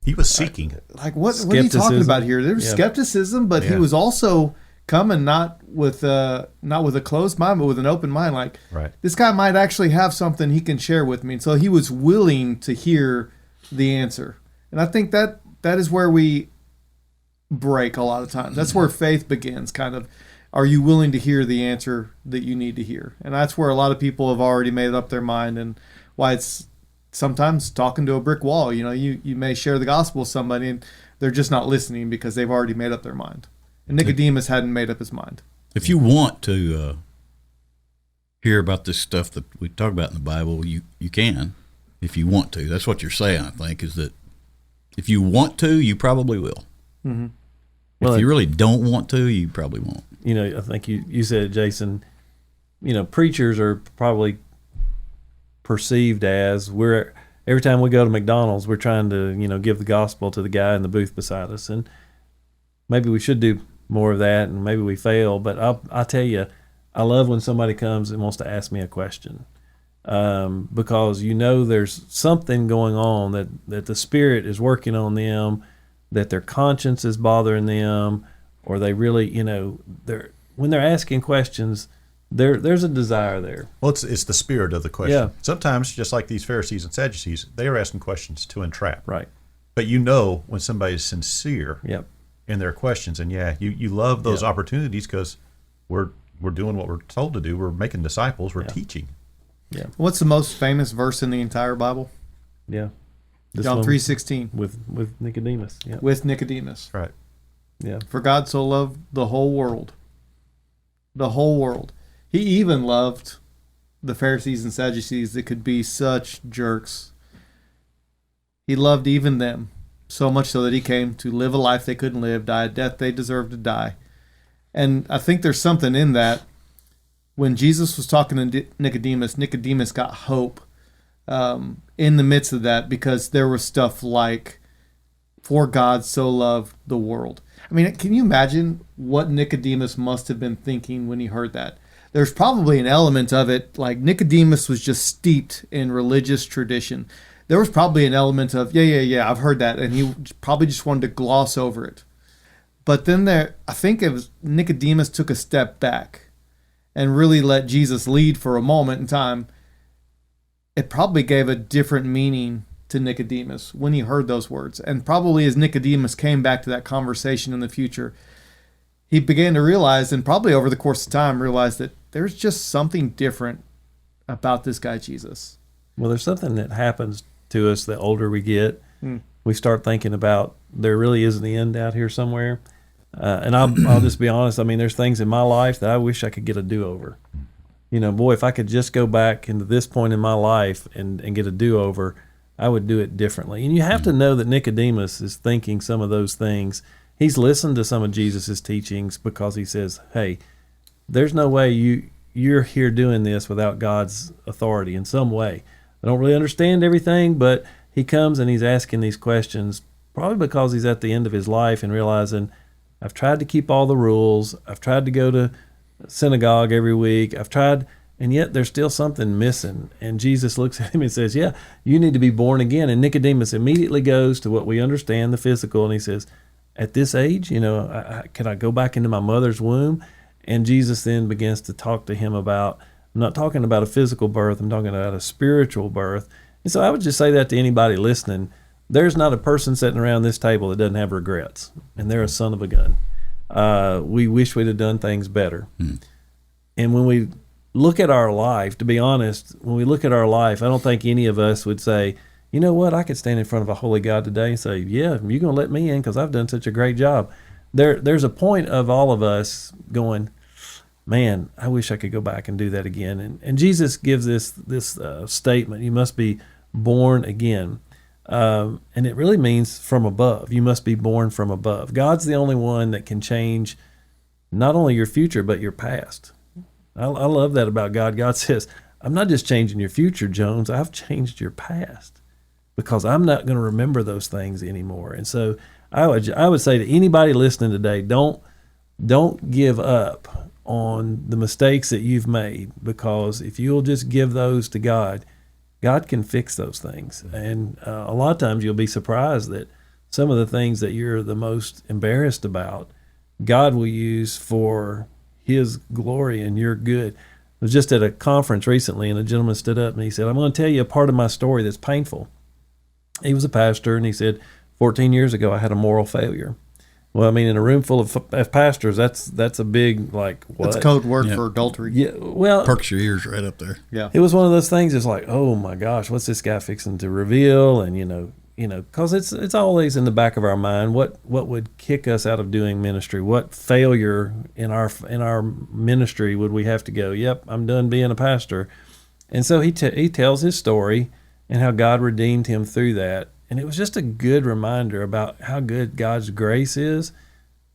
He was seeking it. like, what are you talking about here? There was skepticism, but he Yeah. was also coming not with a closed mind, but with an open mind. Like, Right. this guy might actually have something he can share with me. And so he was willing to hear the answer. And I think that is where we break a lot of times. That's where faith begins, kind of. Are you willing to hear the answer that you need to hear? And that's where a lot of people have already made up their mind, and why it's sometimes talking to a brick wall. You may share the gospel with somebody and they're just not listening because they've already made up their mind. And Nicodemus hadn't made up his mind. If you want to hear about this stuff that we talk about in the Bible, you can, if you want to. That's what you're saying, I think, is that if you want to, you probably will. Mm-hmm. Well, If you really don't want to, you probably won't. I think you said it, Jason, preachers are probably perceived as every time we go to McDonald's, we're trying to, give the gospel to the guy in the booth beside us. And maybe we should do more of that, and maybe we fail. But I'll tell you, I love when somebody comes and wants to ask me a question, because there's something going on that the Spirit is working on them, that their conscience is bothering them, or they really, when they're asking questions, there's a desire there. Well, it's the spirit of the question. Yeah. Sometimes, just like these Pharisees and Sadducees, they are asking questions to entrap. Right. But when somebody's sincere Yep. in their questions, and you love those opportunities because we're doing what we're told to do. We're making disciples. We're teaching. Yeah. What's the most famous verse in the entire Bible? Yeah. This John one 3:16. with Nicodemus. Yeah. With Nicodemus. Right. Yeah. For God so loved the whole world. The whole world. He even loved the Pharisees and Sadducees that could be such jerks. He loved even them, so much so that he came to live a life they couldn't live, die a death they deserved to die. And I think there's something in that. When Jesus was talking to Nicodemus got hope in the midst of that, because there was stuff like, for God so loved the world. I mean, can you imagine what Nicodemus must have been thinking when he heard that? There's probably an element of it, like Nicodemus was just steeped in religious tradition. There was probably an element of, yeah, I've heard that, and he probably just wanted to gloss over it. But then I think it was Nicodemus took a step back and really let Jesus lead for a moment in time. It probably gave a different meaning to Nicodemus when he heard those words. And probably as Nicodemus came back to that conversation in the future, he began to realize, and probably over the course of time realized, that there's just something different about this guy Jesus. Well, there's something that happens to us the older we get. We start thinking about there really is an end out here somewhere. And I'll just be honest. I mean, there's things in my life that I wish I could get a do-over. Boy, if I could just go back into this point in my life and get a do-over, I would do it differently. And you have to know that Nicodemus is thinking some of those things. He's listened to some of Jesus's teachings because he says, hey, there's no way you're here doing this without God's authority in some way. I don't really understand everything, but he comes and he's asking these questions, probably because he's at the end of his life and realizing, I've tried to keep all the rules. I've tried to go to synagogue every week. I've tried, and yet there's still something missing. And Jesus looks at him and says, yeah, you need to be born again. And Nicodemus immediately goes to what we understand, the physical, and he says, at this age, can I go back into my mother's womb? And Jesus then begins to talk to him about, I'm not talking about a physical birth, I'm talking about a spiritual birth. And so I would just say that to anybody listening. There's not a person sitting around this table that doesn't have regrets, and they're a son of a gun. We wish we'd have done things better. And when we look at our life, to be honest, when we look at our life, I don't think any of us would say, you know what, I could stand in front of a holy God today and say, yeah, you're going to let me in because I've done such a great job. There's a point of all of us going, man, I wish I could go back and do that again. And Jesus gives this statement, you must be born again. And it really means from above. You must be born from above. God's the only one that can change not only your future, but your past. I love that about God. God says, I'm not just changing your future, Jones. I've changed your past because I'm not going to remember those things anymore. And so I would say to anybody listening today, don't give up on the mistakes that you've made, because if you'll just give those to God, God can fix those things. And a lot of times you'll be surprised that some of the things that you're the most embarrassed about, God will use for his glory and your good. I was just at a conference recently, and a gentleman stood up and he said, I'm going to tell you a part of my story that's painful. He was a pastor, and he said, 14 years ago, I had a moral failure. Well, I mean, in a room full of pastors, that's a big, like, what? That's code word for adultery. Yeah, well, Perks your ears right up there. Yeah. it was one of those things. It's like, oh my gosh, what's this guy fixing to reveal? And because it's always in the back of our mind, what would kick us out of doing ministry? What failure in our ministry would we have to go? Yep, I'm done being a pastor. And so he tells his story and how God redeemed him through that. And it was just a good reminder about how good God's grace is.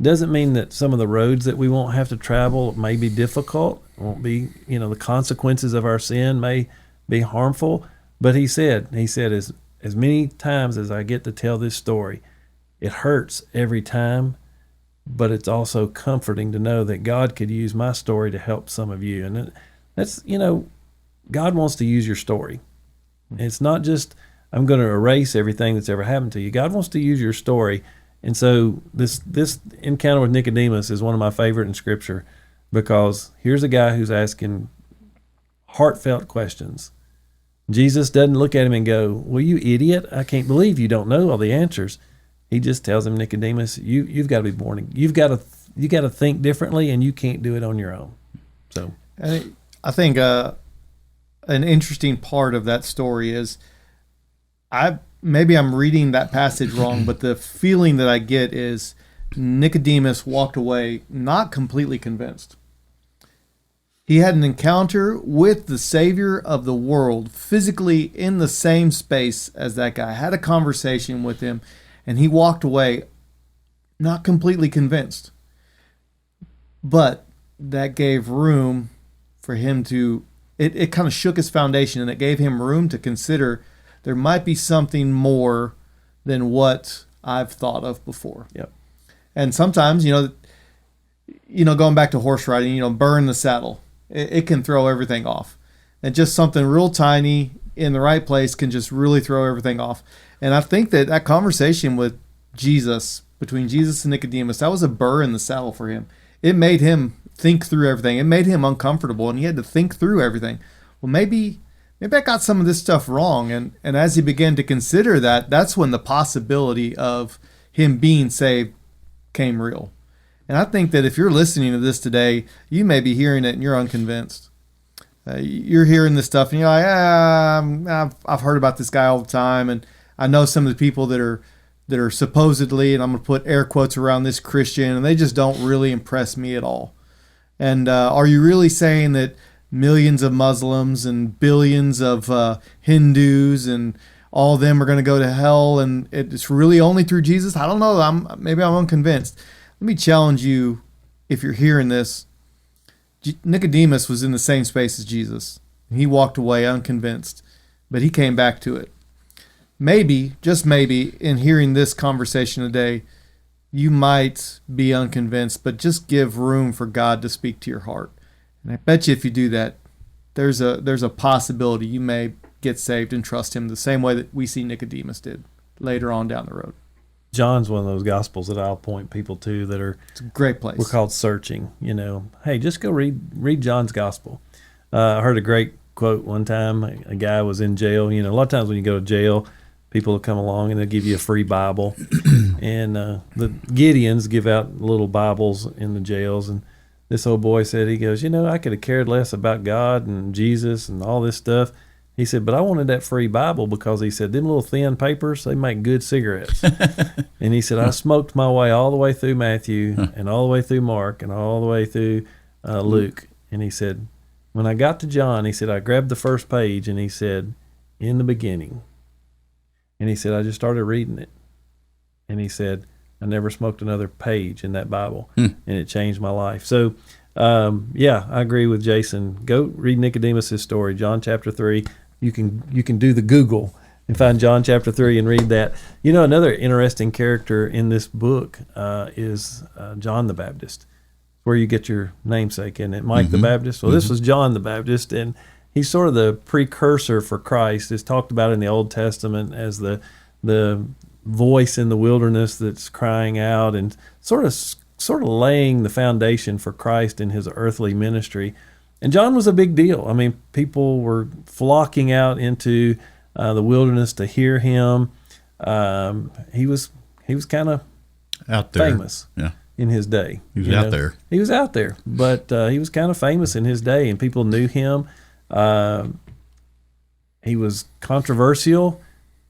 Doesn't mean that some of the roads that we won't have to travel may be difficult, won't be, the consequences of our sin may be harmful. But he said, as many times as I get to tell this story, it hurts every time, but it's also comforting to know that God could use my story to help some of you. And that's, God wants to use your story. It's not just, I'm going to erase everything that's ever happened to you. God wants to use your story. And so this encounter with Nicodemus is one of my favorite in Scripture, because here's a guy who's asking heartfelt questions. Jesus doesn't look at him and go, well, you idiot, I can't believe you don't know all the answers. He just tells him, Nicodemus, you've got to be born again. You got to think differently, and you can't do it on your own. So I think an interesting part of that story is, maybe I'm reading that passage wrong, but the feeling that I get is Nicodemus walked away not completely convinced. He had an encounter with the Savior of the world, physically in the same space as that guy, had a conversation with him, and he walked away not completely convinced. But that gave room for him to, it kind of shook his foundation, and it gave him room to consider there might be something more than what I've thought of before. Yep. And sometimes, going back to horse riding, burn the saddle. It can throw everything off. And just something real tiny in the right place can just really throw everything off. And I think that conversation with Jesus, between Jesus and Nicodemus, that was a burr in the saddle for him. It made him think through everything. It made him uncomfortable, and he had to think through everything. Well, maybe I got some of this stuff wrong. And as he began to consider that, that's when the possibility of him being saved came real. And I think that if you're listening to this today, you may be hearing it and you're unconvinced. You're hearing this stuff and you're like, I've heard about this guy all the time, and I know some of the people that are supposedly, and I'm going to put air quotes around this, Christian, and they just don't really impress me at all. And are you really saying that millions of Muslims and billions of Hindus and all of them are going to go to hell, and it's really only through Jesus? I don't know. Maybe I'm unconvinced. Let me challenge you, if you're hearing this. Nicodemus was in the same space as Jesus. He walked away unconvinced. but he came back to it. Maybe, just maybe, in hearing this conversation today, you might be unconvinced, but just give room for God to speak to your heart. And I bet you if you do that, there's a possibility you may get saved and trust him the same way that we see Nicodemus did later on down the road. John's one of those gospels that I'll point people to that are, It's a great place. we're called searching. Hey, just go read John's gospel. I heard a great quote one time. A guy was in jail. A lot of times when you go to jail, people will come along and they'll give you a free Bible. And the Gideons give out little Bibles in the jails. And this old boy said, he goes, I could have cared less about God and Jesus and all this stuff. He said, but I wanted that free Bible because he said, them little thin papers, they make good cigarettes. And he said, I smoked my way all the way through Matthew and all the way through Mark and all the way through Luke. And he said, when I got to John, he said, I grabbed the first page and he said, in the beginning. And he said, I just started reading it. And he said, I never smoked another page in that Bible. And it changed my life. So, I agree with Jason. Go read Nicodemus' story, John chapter 3. You can do the Google and find John chapter 3 and read that. Another interesting character in this book is John the Baptist, where you get your namesake, isn't it? Mike the Baptist. Well, this was John the Baptist, and he's sort of the precursor for Christ. It's talked about in the Old Testament as the voice in the wilderness that's crying out and sort of laying the foundation for Christ in his earthly ministry. And John was a big deal. I mean, people were flocking out into the wilderness to hear him. He was kind of Out there. famous Yeah. in his day. He was out there. He was out there, but he was kind of famous in his day, and people knew him. He was controversial,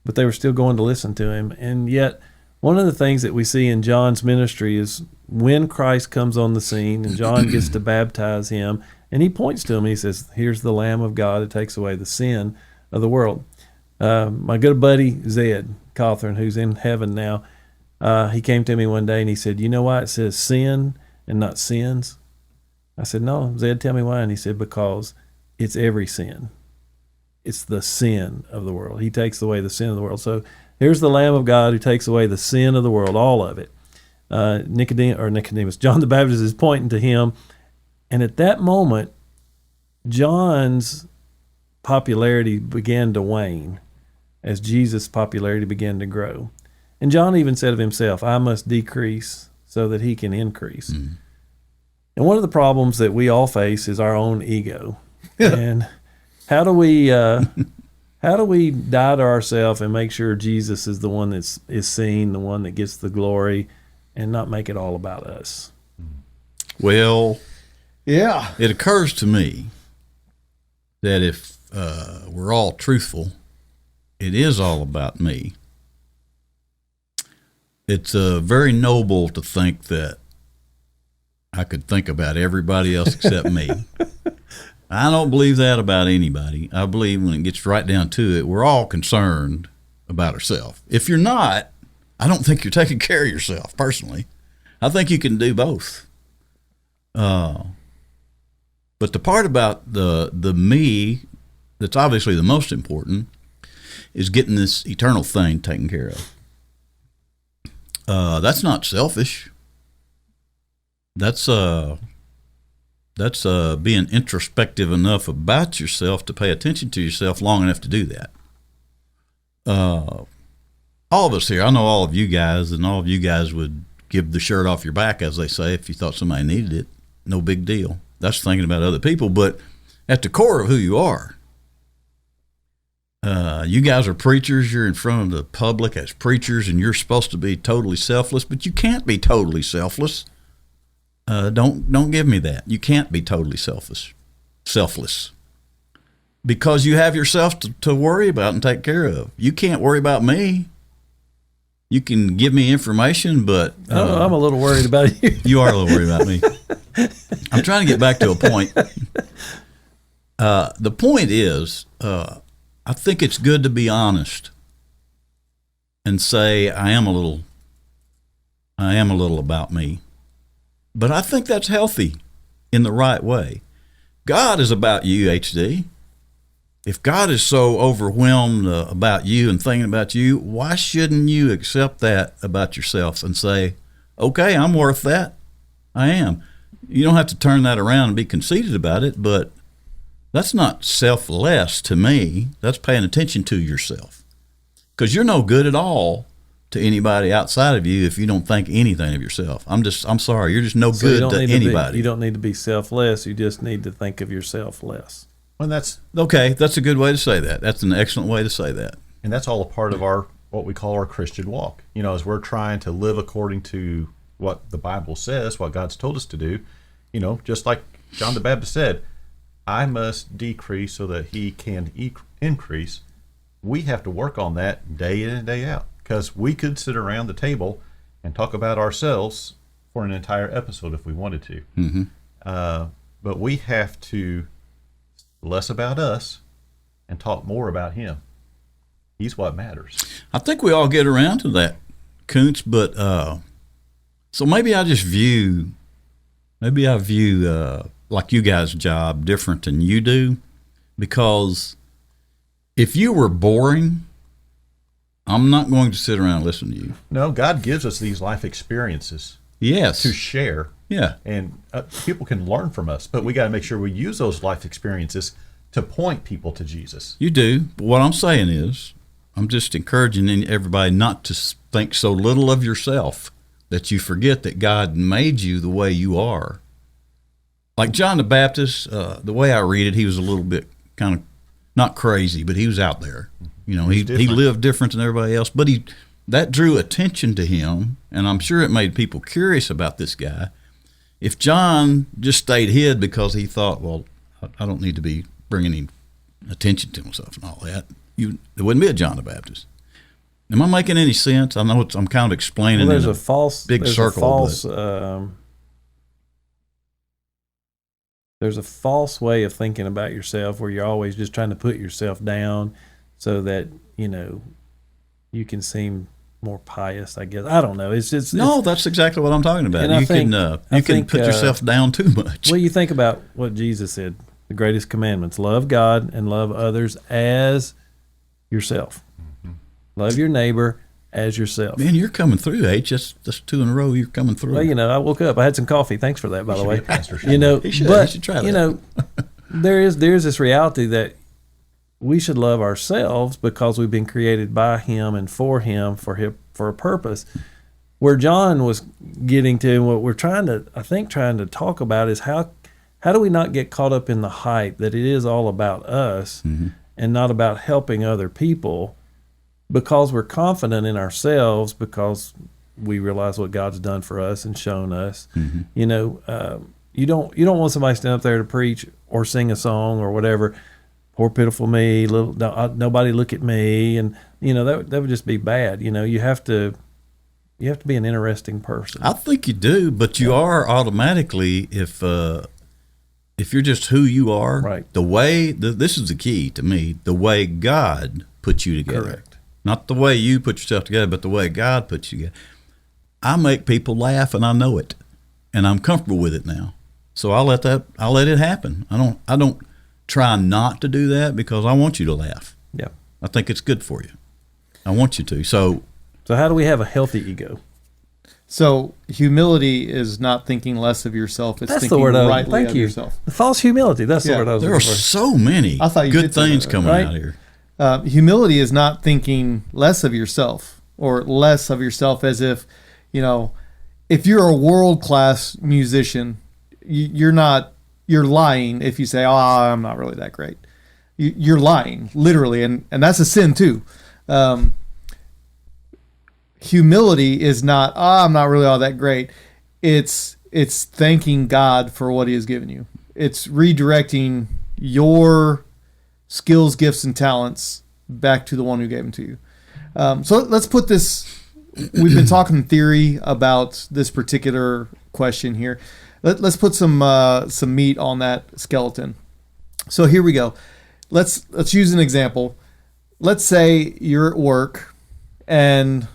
but they were still going to listen to him. And yet, one of the things that we see in John's ministry is when Christ comes on the scene and John gets to baptize him, and he points to him and he says, here's the Lamb of God that takes away the sin of the world. My good buddy, Zed Cawthorn, who's in heaven now, he came to me one day and he said, you know why it says sin and not sins? I said, no, Zed, tell me why. And he said, because it's every sin. It's the sin of the world. He takes away the sin of the world. So here's the Lamb of God who takes away the sin of the world, all of it. Nicodemus, John the Baptist is pointing to him. And at that moment, John's popularity began to wane as Jesus' popularity began to grow. And John even said of himself, I must decrease so that he can increase. And one of the problems that we all face is our own ego. And how do we die to ourselves and make sure Jesus is the one that is seen, the one that gets the glory, and not make it all about us? Well, Yeah. it occurs to me that if we're all truthful, it is all about me. It's very noble to think that I could think about everybody else except me. I don't believe that about anybody. I believe when it gets right down to it, we're all concerned about ourselves. If you're not, I don't think you're taking care of yourself, personally. I think you can do both. But the part about the me that's obviously the most important is getting this eternal thing taken care of. That's not selfish. That's being introspective enough about yourself to pay attention to yourself long enough to do that. All of us here, I know all of you guys, and all of you guys would give the shirt off your back, as they say, if you thought somebody needed it. No big deal. That's thinking about other people. But at the core of who you are, you guys are preachers. You're in front of the public as preachers, and you're supposed to be totally selfless, but you can't be totally selfless. Don't give me that. You can't be totally selfless, because you have yourself to worry about and take care of. You can't worry about me. You can give me information, but I'm a little worried about you. You are a little worried about me. I'm trying to get back to a point. The point is, I think it's good to be honest and say I am a little about me. But I think that's healthy in the right way. God is about you, HD. if God is so overwhelmed about you and thinking about you, why shouldn't you accept that about yourself and say, okay, I'm worth that. I am. You don't have to turn that around and be conceited about it, but that's not selfless to me. That's paying attention to yourself. Because you're no good at all to anybody outside of you if you don't think anything of yourself. I'm sorry, you're just no So you good don't to need anybody. you don't need to be selfless. You just need to think of yourself less. Well, that's Okay, that's a good way to say that. That's an excellent way to say that. and that's all a part of our what we call our Christian walk. You know, as we're trying to live according to what the Bible says, what God's told us to do. You know, just like John the Baptist said, I must decrease so that he can increase. We have to work on that day in and day out, because we could sit around the table and talk about ourselves for an entire episode if we wanted to. Mm-hmm. But we have to less about us and talk more about him. He's what matters. I think we all get around to that, Koontz, but so maybe I view like you guys' job different than you do, because if you were boring, I'm not going to sit around and listen to you. No, God gives us these life experiences Yes. to share, Yeah. and people can learn from us, but we got to make sure we use those life experiences to point people to Jesus. You do. But what I'm saying is, I'm just encouraging everybody not to think so little of yourself that you forget that God made you the way you are. Like John the Baptist, the way I read it, he was a little bit kind of not crazy, but he was out there. You know, he lived different than everybody else, but that drew attention to him, and I'm sure it made people curious about this guy. If John just stayed hid because he thought, well, I don't need to be bringing any attention to himself and all that, there wouldn't be a John the Baptist. Am I making any sense? I know I'm kind of explaining. Well, there's in a false big there's circle. A false, there's a false way of thinking about yourself where you're always just trying to put yourself down so that you can seem more pious. I guess I don't know. It's just that's exactly what I'm talking about. And You can put yourself down too much. Well, you think about what Jesus said: the greatest commandments: love God and love others as yourself. Love your neighbor as yourself. Man, you're coming through, H. That's two in a row. You're coming through. Well, I woke up. I had some coffee. Thanks for that, by the way. He should try that. There's this reality that we should love ourselves because we've been created by Him and for Him for a purpose. Where John was getting to, and what we're trying to talk about is how do we not get caught up in the hype that it is all about us and not about helping other people, because we're confident in ourselves, because we realize what God's done for us and shown us. You don't want somebody to stand up there to preach or sing a song or whatever. Poor pitiful me, nobody look at me, and that would just be bad. You have to be an interesting person. I think you do, but you are automatically if you're just who you are. Right. The way this is the key to me. The way God put you together. Correct. Not the way you put yourself together, but the way God puts you together. I make people laugh, and I know it, and I'm comfortable with it now. So I'll let it happen. I don't try not to do that because I want you to laugh. Yeah. I think it's good for you. I want you to. So how do we have a healthy ego? So humility is not thinking less of yourself. It's That's thinking the word. rightly Thank of you. yourself. The false humility. That's the Yeah. word I was there are looking for. so many I thought you good did say things that, coming right? out here. Humility is not thinking less of yourself, or less of yourself as if you're a world-class musician, you're lying if you say, oh, I'm not really that great. You're lying, literally, and that's a sin too. Humility is not, I'm not really all that great. It's thanking God for what He has given you. It's redirecting your skills, gifts, and talents back to the one who gave them to you. So let's put this. We've been talking theory about this particular question here. Let's put some meat on that skeleton. So here we go. Let's use an example. Let's say you're at work and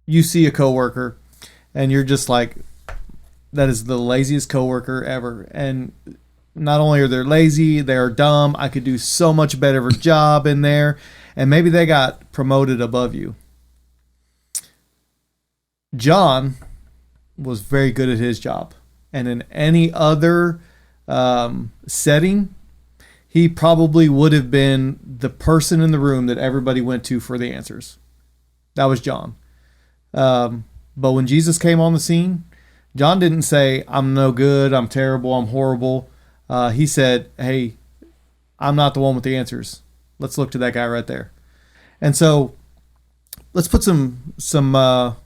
you see a coworker and you're just like, that is the laziest coworker ever. And not only are they lazy, they're dumb. I could do so much better job in there. And maybe they got promoted above you. John was very good at his job. And in any other setting, he probably would have been the person in the room that everybody went to for the answers. That was John. But when Jesus came on the scene, John didn't say, I'm no good, I'm terrible, I'm horrible. He said, hey, I'm not the one with the answers. Let's look to that guy right there. And so let's put some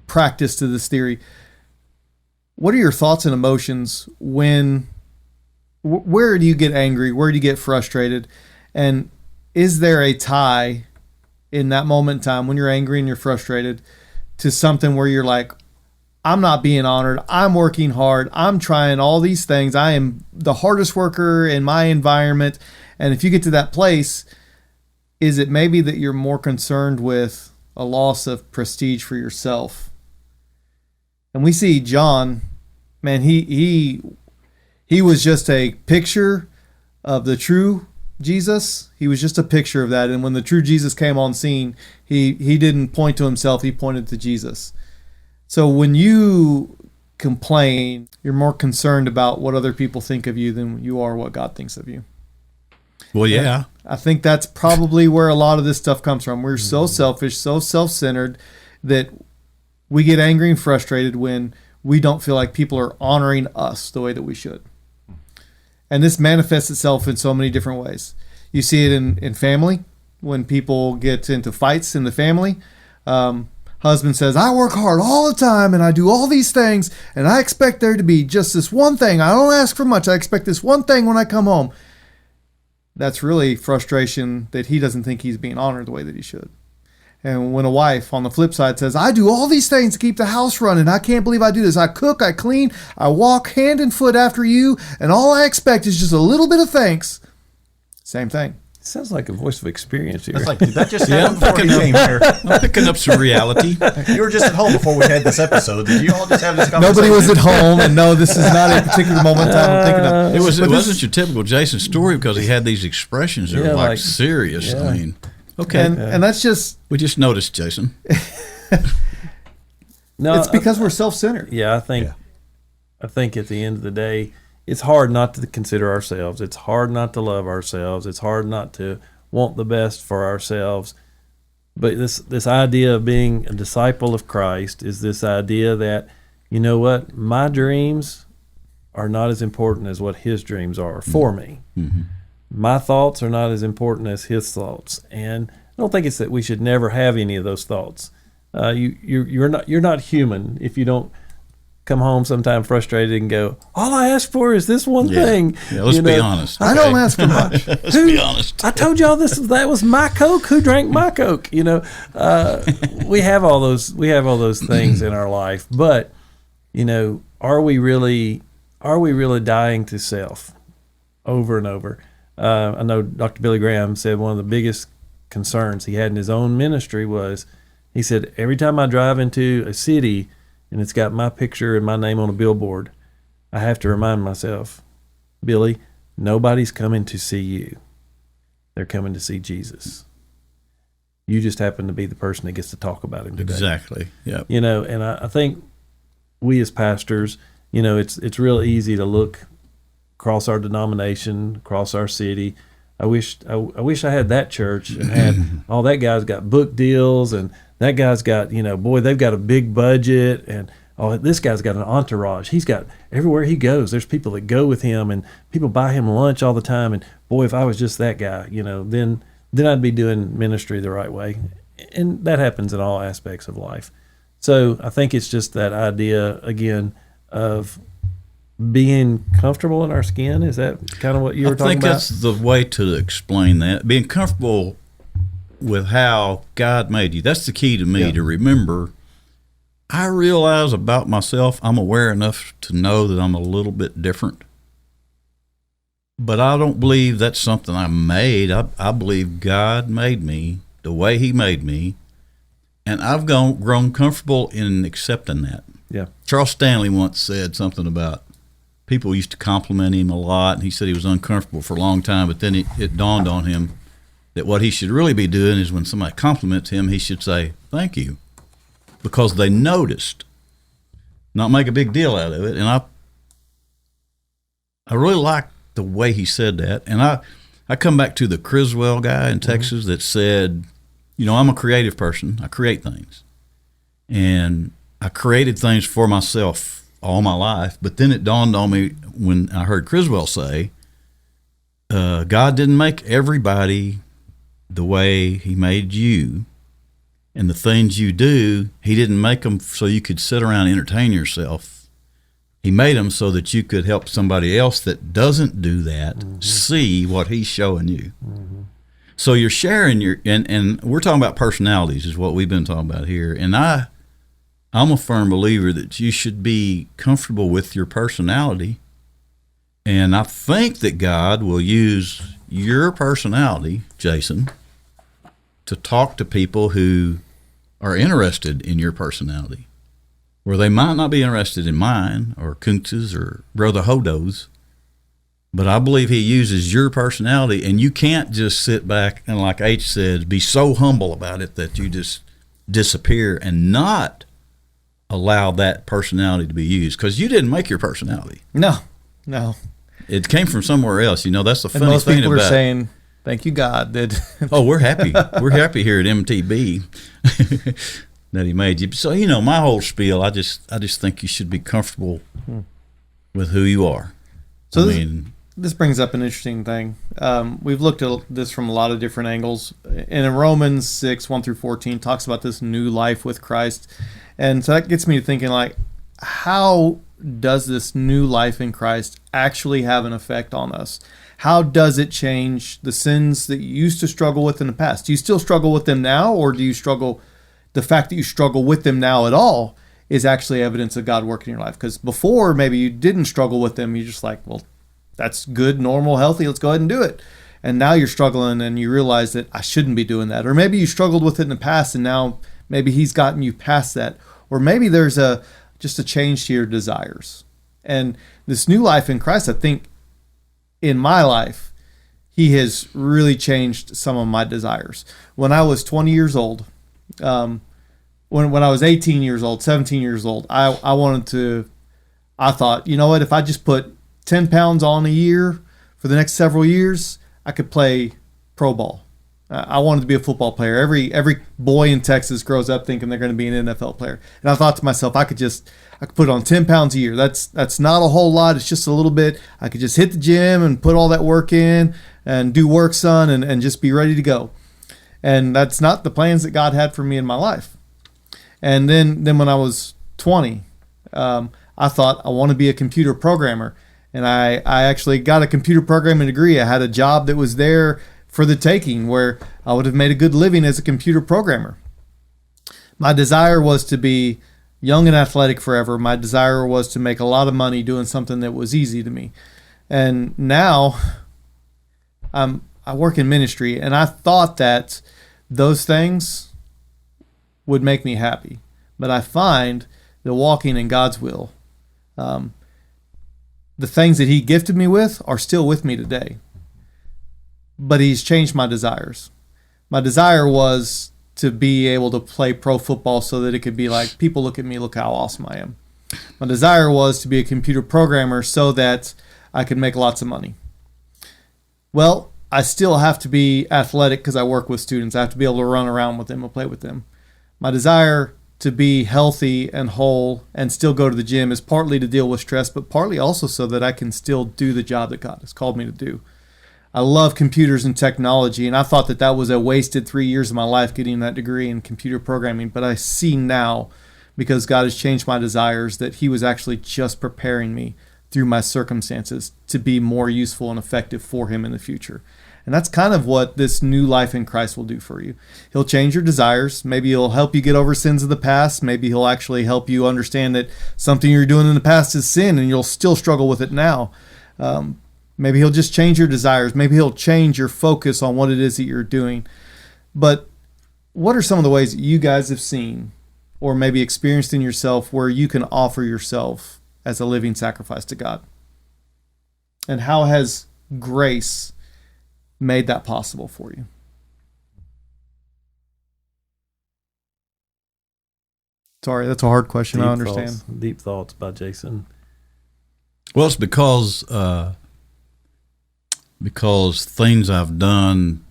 practice to this theory. What are your thoughts and emotions when, where do you get angry? Where do you get frustrated? And is there a tie in that moment in time when you're angry and you're frustrated to something where you're like, I'm not being honored. I'm working hard. I'm trying all these things. I am the hardest worker in my environment. And if you get to that place, is it maybe that you're more concerned with a loss of prestige for yourself? And we see John, man, he was just a picture of the true Jesus. He was just a picture of that. And when the true Jesus came on scene, he didn't point to himself. He pointed to Jesus. So when you complain, you're more concerned about what other people think of you than you are what God thinks of you. Well, yeah. I think that's probably where a lot of this stuff comes from. We're so selfish, so self-centered that we get angry and frustrated when we don't feel like people are honoring us the way that we should. And this manifests itself in so many different ways. You see it in family, when people get into fights in the family. Husband says, I work hard all the time and I do all these things and I expect there to be just this one thing. I don't ask for much. I expect this one thing when I come home. That's really frustration that he doesn't think he's being honored the way that he should. And when a wife on the flip side says, I do all these things to keep the house running. I can't believe I do this. I cook, I clean, I walk hand and foot after you, and all I expect is just a little bit of thanks. Same thing. Sounds like a voice of experience here. That's like, did that just happen before you came here? I'm picking up some reality. You were just at home before we had this episode. Did you all just have this conversation? Nobody was at home, and no, this is not a particular moment in time I'm thinking of. It wasn't your typical Jason story because he had these expressions that were like serious. Yeah. I mean, okay. And that's just... We just noticed, Jason. No, it's because we're self-centered. Yeah, I think at the end of the day, it's hard not to consider ourselves. It's hard not to love ourselves. It's hard not to want the best for ourselves. But this idea of being a disciple of Christ is this idea that, you know what, my dreams are not as important as what his dreams are for me. Mm-hmm. My thoughts are not as important as his thoughts. And I don't think it's that we should never have any of those thoughts. You're not human if you don't come home sometime frustrated and go, all I ask for is this one thing. Yeah, let's be honest. I don't ask for much. Let's be honest. I told y'all that was my Coke. Who drank my Coke? We have all those things in our life, but are we really dying to self over and over? I know Dr. Billy Graham said one of the biggest concerns he had in his own ministry was, he said, every time I drive into a city and it's got my picture and my name on a billboard, I have to remind myself, Billy, nobody's coming to see you. They're coming to see Jesus. You just happen to be the person that gets to talk about him today. Exactly. Yeah. And I think we as pastors, it's real easy to look across our denomination, across our city. I wish I had that church and had that guy's got book deals and that guy's got, they've got a big budget and this guy's got an entourage. He's got everywhere he goes. There's people that go with him and people buy him lunch all the time. And boy, if I was just that guy, then I'd be doing ministry the right way. And that happens in all aspects of life. So I think it's just that idea again of being comfortable in our skin. Is that kind of what you were talking about? I think that's the way to explain that. Being comfortable with how God made you. That's the key to me, to remember. I realize about myself, I'm aware enough to know that I'm a little bit different. But I don't believe that's something I made. I believe God made me the way he made me. And I've grown comfortable in accepting that. Yeah. Charles Stanley once said something about people used to compliment him a lot, and he said he was uncomfortable for a long time, but then it dawned on him that what he should really be doing is when somebody compliments him, he should say, thank you, because they noticed, not make a big deal out of it. And I really liked the way he said that. And I come back to the Criswell guy in Texas that said, I'm a creative person. I create things. And I created things for myself all my life. But then it dawned on me when I heard Criswell say, God didn't make everybody the way he made you. And the things you do, he didn't make them so you could sit around and entertain yourself. He made them so that you could help somebody else that doesn't do that see what he's showing you. So you're sharing and we're talking about personalities is what we've been talking about here. And I'm a firm believer that you should be comfortable with your personality. And I think that God will use your personality, Jason, to talk to people who are interested in your personality, where they might not be interested in mine or Koontz's or Brother Hodo's, but I believe he uses your personality, and you can't just sit back and, like H said, be so humble about it that you just disappear and not allow that personality to be used, because you didn't make your personality. No. It came from somewhere else. That's the funny And most thing people about are saying, thank you, God. That oh, we're happy. We're happy here at MTB that he made you. So, my whole spiel, I just think you should be comfortable with who you are. So this brings up an interesting thing. We've looked at this from a lot of different angles. And in Romans 6, 1 through 14, talks about this new life with Christ. And so that gets me to thinking, how does this new life in Christ actually have an effect on us? How does it change the sins that you used to struggle with in the past? Do you still struggle with them now, or do you struggle, the fact that you struggle with them now at all is actually evidence of God working in your life? Because before, maybe you didn't struggle with them. You're just like, well, that's good, normal, healthy, let's go ahead and do it. And now you're struggling and you realize that I shouldn't be doing that. Or maybe you struggled with it in the past and now maybe he's gotten you past that. Or maybe there's just a change to your desires. And this new life in Christ, I think, in my life, he has really changed some of my desires. When I was 20 years old, when I was 18 years old, 17 years old, I thought, you know what, if I just put 10 pounds on a year for the next several years, I could play pro ball. I wanted to be a football player. Every boy in Texas grows up thinking they're going to be an NFL player. And I thought to myself, I could put on 10 pounds a year. That's not a whole lot. It's just a little bit. I could just hit the gym and put all that work in and do work, son, and just be ready to go. And that's not the plans that God had for me in my life. And then when I was 20, I thought I want to be a computer programmer. And I actually got a computer programming degree. I had a job that was there for the taking, where I would have made a good living as a computer programmer. My desire was to be young and athletic forever. My desire was to make a lot of money doing something that was easy to me. And now I work in ministry, and I thought that those things would make me happy. But I find that walking in God's will, the things that he gifted me with are still with me today. But he's changed my desires. My desire was to be able to play pro football so that it could be like, people look at me, look how awesome I am. My desire was to be a computer programmer so that I could make lots of money. Well, I still have to be athletic because I work with students. I have to be able to run around with them and play with them. My desire to be healthy and whole and still go to the gym is partly to deal with stress, but partly also so that I can still do the job that God has called me to do. I love computers and technology, and I thought that was a wasted 3 years of my life getting that degree in computer programming. But I see now, because God has changed my desires, that he was actually just preparing me through my circumstances to be more useful and effective for him in the future. And that's kind of what this new life in Christ will do for you. He'll change your desires. Maybe he'll help you get over sins of the past. Maybe he'll actually help you understand that something you're doing in the past is sin and you'll still struggle with it now. Maybe he'll just change your desires. Maybe he'll change your focus on what it is that you're doing. But what are some of the ways that you guys have seen or maybe experienced in yourself where you can offer yourself as a living sacrifice to God? And how has grace made that possible for you? Sorry, that's a hard question. I understand. Deep thoughts by Jason. Well, it's because things I've done,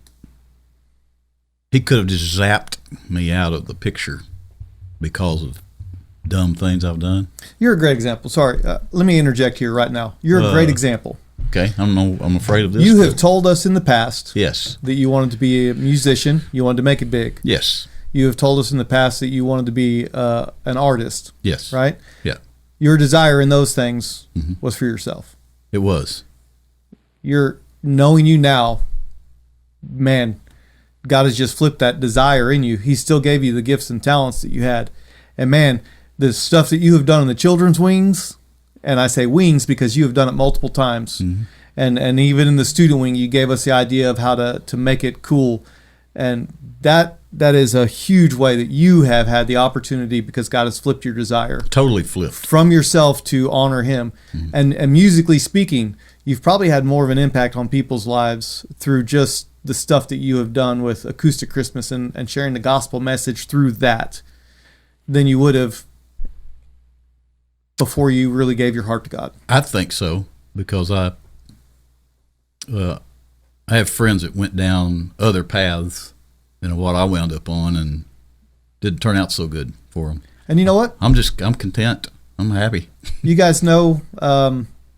he could have just zapped me out of the picture because of dumb things I've done. You're a great example. Sorry, let me interject here right now. You're a great example. Okay, I'm afraid of this. You have told us in the past Yes. that you wanted to be a musician. You wanted to make it big. Yes. You have told us in the past that you wanted to be an artist. Yes. Right? Yeah. Your desire in those things was for yourself. It was. You're knowing you now, man, God has just flipped that desire in you. He still gave you the gifts and talents that you had. And man, the stuff that you have done in the children's wings, and I say wings because you have done it multiple times. And even in the student wing, you gave us the idea of how to make it cool. And that is a huge way that you have had the opportunity, because God has flipped your desire Totally flipped. from yourself to honor Him. And musically speaking, you've probably had more of an impact on people's lives through just the stuff that you have done with Acoustic Christmas and sharing the gospel message through that than you would have before you really gave your heart to God. I think so, because I have friends that went down other paths than what I wound up on, and didn't turn out so good for them. And you know what? I'm content. I'm happy. You guys know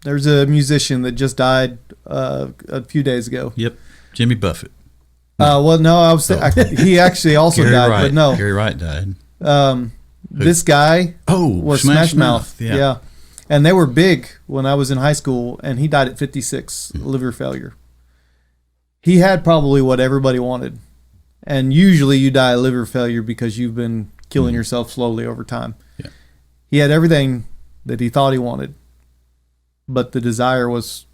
there's a musician that just died a few days ago. Yep. Jimmy Buffett. Well, no, I was he actually also Gary died, Wright. but no. Gary Wright died. This guy was Smash Mouth. Yeah. And they were big when I was in high school, and he died at 56, liver failure. He had probably what everybody wanted. And usually you die of liver failure because you've been killing yourself slowly over time. Yeah. He had everything that he thought he wanted, but the desire was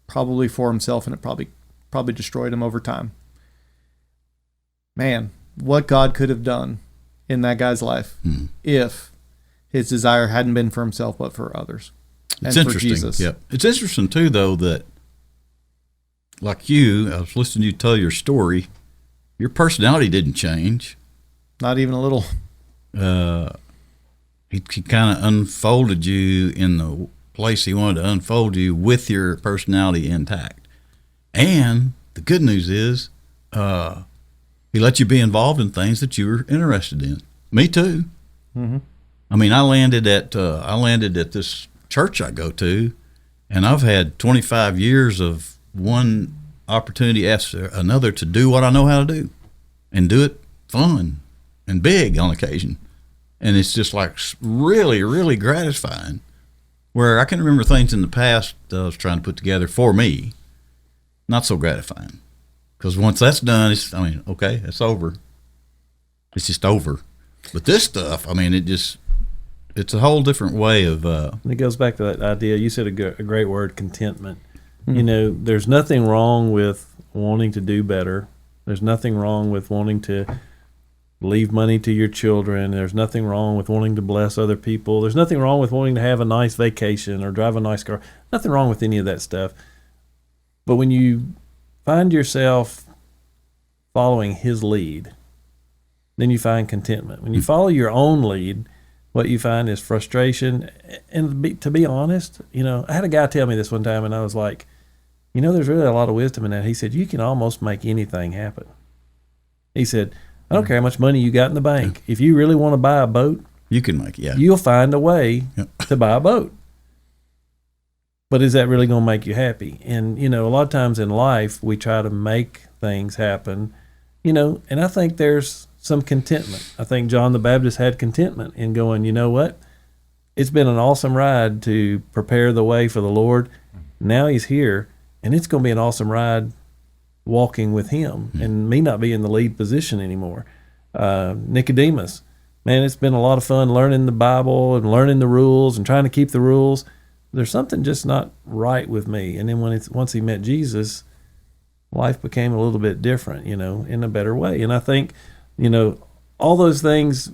probably for himself, and it probably destroyed him over time. Man, what God could have done in that guy's life if his desire hadn't been for himself but for others. It's and for interesting. Jesus. Yep. It's interesting too, though, that like you, I was listening to you tell your story. Your personality didn't change. Not even a little. He kind of unfolded you in the place he wanted to unfold you with your personality intact. And the good news is, he let you be involved in things that you were interested in. Me too. I mean, I landed at this church I go to, and I've had 25 years of one opportunity after another to do what I know how to do, and do it fun and big on occasion. And it's just like really, really gratifying. Where I can remember things in the past that I was trying to put together for me, not so gratifying. Because once that's done, okay, it's over. It's just over. But this stuff, it's a whole different way of. It goes back to that idea. You said a great word, contentment. You know, there's nothing wrong with wanting to do better. There's nothing wrong with wanting to leave money to your children. There's nothing wrong with wanting to bless other people. There's nothing wrong with wanting to have a nice vacation or drive a nice car. Nothing wrong with any of that stuff. But when you find yourself following His lead, then you find contentment. When you follow your own lead, what you find is frustration. And to be honest, I had a guy tell me this one time, and I was like, there's really a lot of wisdom in that. He said, you can almost make anything happen. He said, I don't care how much money you got in the bank. If you really want to buy a boat, you can make it, yeah. You'll find a way to buy a boat. But is that really going to make you happy? And, a lot of times in life, we try to make things happen, and I think there's some contentment. I think John the Baptist had contentment in going, you know what? It's been an awesome ride to prepare the way for the Lord. Now He's here, and it's going to be an awesome ride walking with Him and me not be in the lead position anymore. Nicodemus, man, it's been a lot of fun learning the Bible and learning the rules and trying to keep the rules. There's something just not right with me. And then once he met Jesus, life became a little bit different, in a better way. And I think, all those things,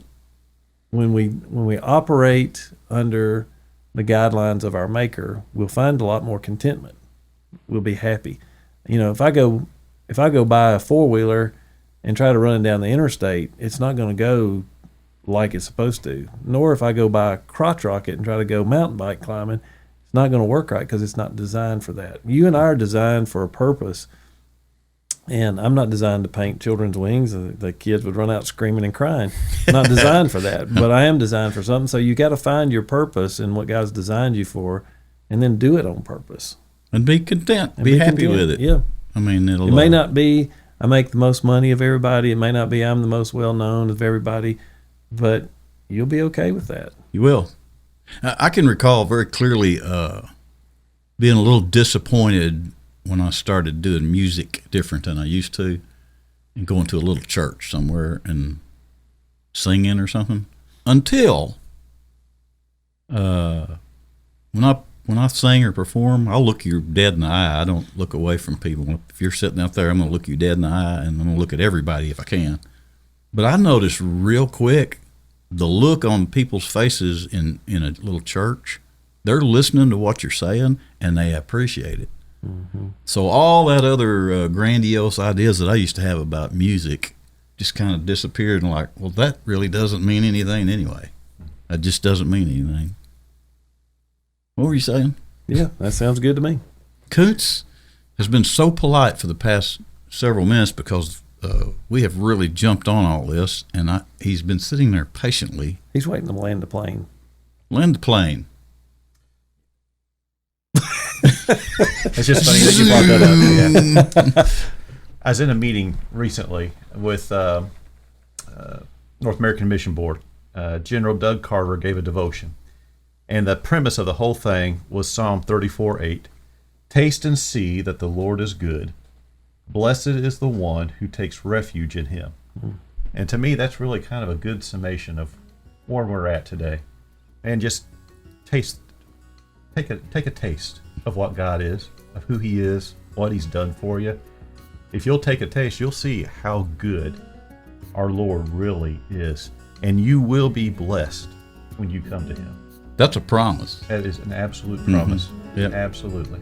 when we operate under the guidelines of our Maker, we'll find a lot more contentment. we'll be happy. You know, if I go buy a 4-wheeler and try to run down the interstate, it's not going to go like it's supposed to. Nor if I go buy a crotch rocket and try to go mountain bike climbing, it's not going to work right because it's not designed for that. You and I are designed for a purpose. And I'm not designed to paint children's wings. The kids would run out screaming and crying. I'm not designed for that, but I am designed for something. So you got to find your purpose and what God's designed you for, and then do it on purpose. And be content. And Be happy content. with it. Yeah. I mean, It may not be I make the most money of everybody. It may not be I'm the most well known of everybody, but you'll be okay with that. You will. I can recall very clearly being a little disappointed when I started doing music different than I used to, and going to a little church somewhere and singing or something. Until when I sing or perform, I'll look you dead in the eye. I don't look away from people. If you're sitting out there, I'm going to look you dead in the eye, and I'm going to look at everybody if I can. But I noticed real quick the look on people's faces in a little church. They're listening to what you're saying, and they appreciate it. Mm-hmm. So all that other grandiose ideas that I used to have about music just kind of disappeared, and like, well, that really doesn't mean anything anyway. That just doesn't mean anything. What were you saying? Yeah, that sounds good to me. Koontz has been so polite for the past several minutes because we have really jumped on all this, and he's been sitting there patiently. He's waiting to land the plane. Land the plane. It's just funny that you brought that up. Yeah. I was in a meeting recently with North American Mission Board. General Doug Carter gave a devotion. And the premise of the whole thing was Psalm 34:8. Taste and see that the Lord is good. Blessed is the one who takes refuge in him. Mm-hmm. And to me, that's really kind of a good summation of where we're at today. And just take a taste of what God is, of who he is, what he's done for you. If you'll take a taste, you'll see how good our Lord really is. And you will be blessed when you come to him. That's a promise. That is an absolute promise. Mm-hmm. Yep. Absolutely.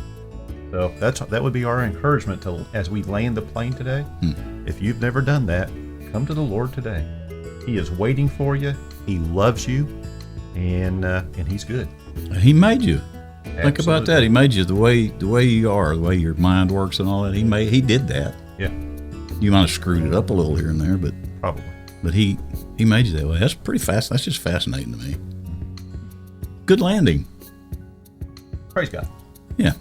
So that would be our encouragement as we land the plane today. If you've never done that, come to the Lord today. He is waiting for you. He loves you, and he's good. He made you. Absolutely. Think about that. He made you the way you are, the way your mind works and all that. He did that. Yeah. You might have screwed it up a little here and there, but probably. But he made you that way. That's pretty fast. That's just fascinating to me. Good landing. Praise God. Yeah.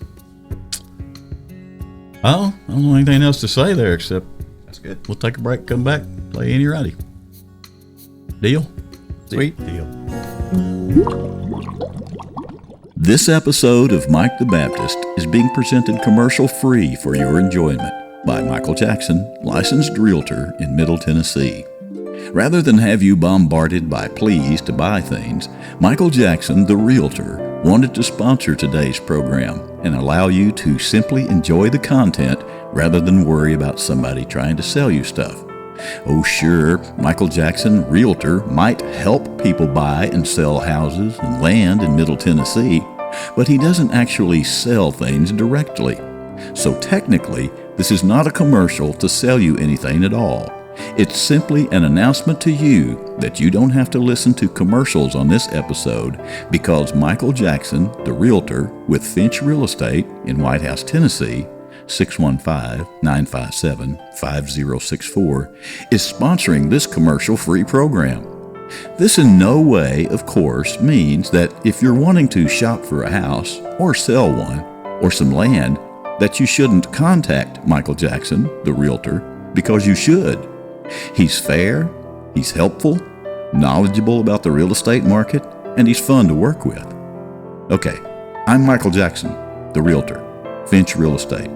Oh, I don't know anything else to say there except that's good. We'll take a break, come back, play Inny Ready. Deal? Sweet. Deal. This episode of Mike the Baptist is being presented commercial-free for your enjoyment by Michael Jackson, licensed realtor in Middle Tennessee. Rather than have you bombarded by pleas to buy things, Michael Jackson, the realtor, wanted to sponsor today's program and allow you to simply enjoy the content rather than worry about somebody trying to sell you stuff. Oh sure, Michael Jackson, realtor, might help people buy and sell houses and land in Middle Tennessee, but he doesn't actually sell things directly. So technically, this is not a commercial to sell you anything at all. It's simply an announcement to you that you don't have to listen to commercials on this episode because Michael Jackson, the realtor with Finch Real Estate in White House, Tennessee, 615-957-5064, is sponsoring this commercial-free program. This in no way, of course, means that if you're wanting to shop for a house or sell one or some land, that you shouldn't contact Michael Jackson, the realtor, because you should. He's fair, he's helpful, knowledgeable about the real estate market, and he's fun to work with. Okay, I'm Michael Jackson, the realtor, Finch Real Estate.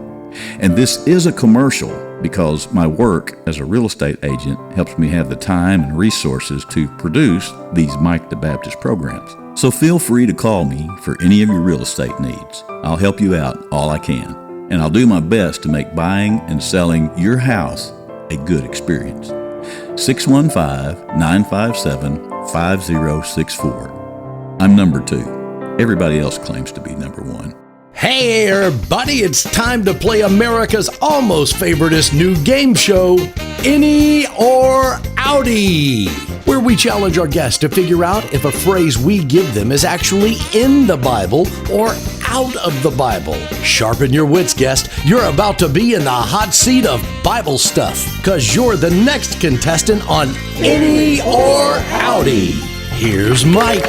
And this is a commercial because my work as a real estate agent helps me have the time and resources to produce these Mike the Baptist programs. So feel free to call me for any of your real estate needs. I'll help you out all I can, and I'll do my best to make buying and selling your house a good experience. 615-957-5064. I'm number 2. Everybody else claims to be number 1. Hey everybody, it's time to play America's almost favoriteest new game show, Inny or Outty, where we challenge our guests to figure out if a phrase we give them is actually in the Bible or out of the Bible. Sharpen your wits, guest. You're about to be in the hot seat of Bible stuff, because you're the next contestant on Inny or Outty. Here's Mike.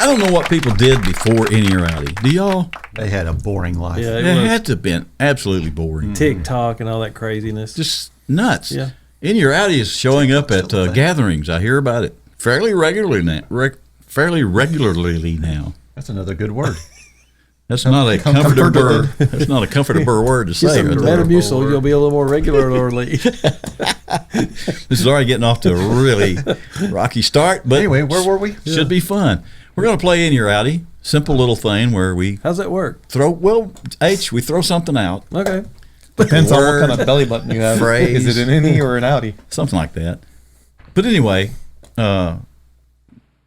I don't know what people did before Inny or Outty. Do y'all? They had a boring life. Yeah, It had to have been absolutely boring. TikTok and all that craziness. Just nuts. Yeah. Inny or Outty is showing up at gatherings. I hear about it fairly regularly now. That's another good word. That's not a comfortable. That's not a comfortable word to Get say. some right there. Metamucil, you'll be a little more regularly. This is already getting off to a really rocky start, but Anyway, where were we? should be fun. We're going to play Inny or Outty. Simple little thing where we How's that work? we throw something out, Okay. Depends on what Word, kind of belly button you have. phrase. Is it an innie or an outie? something like that. But anyway, and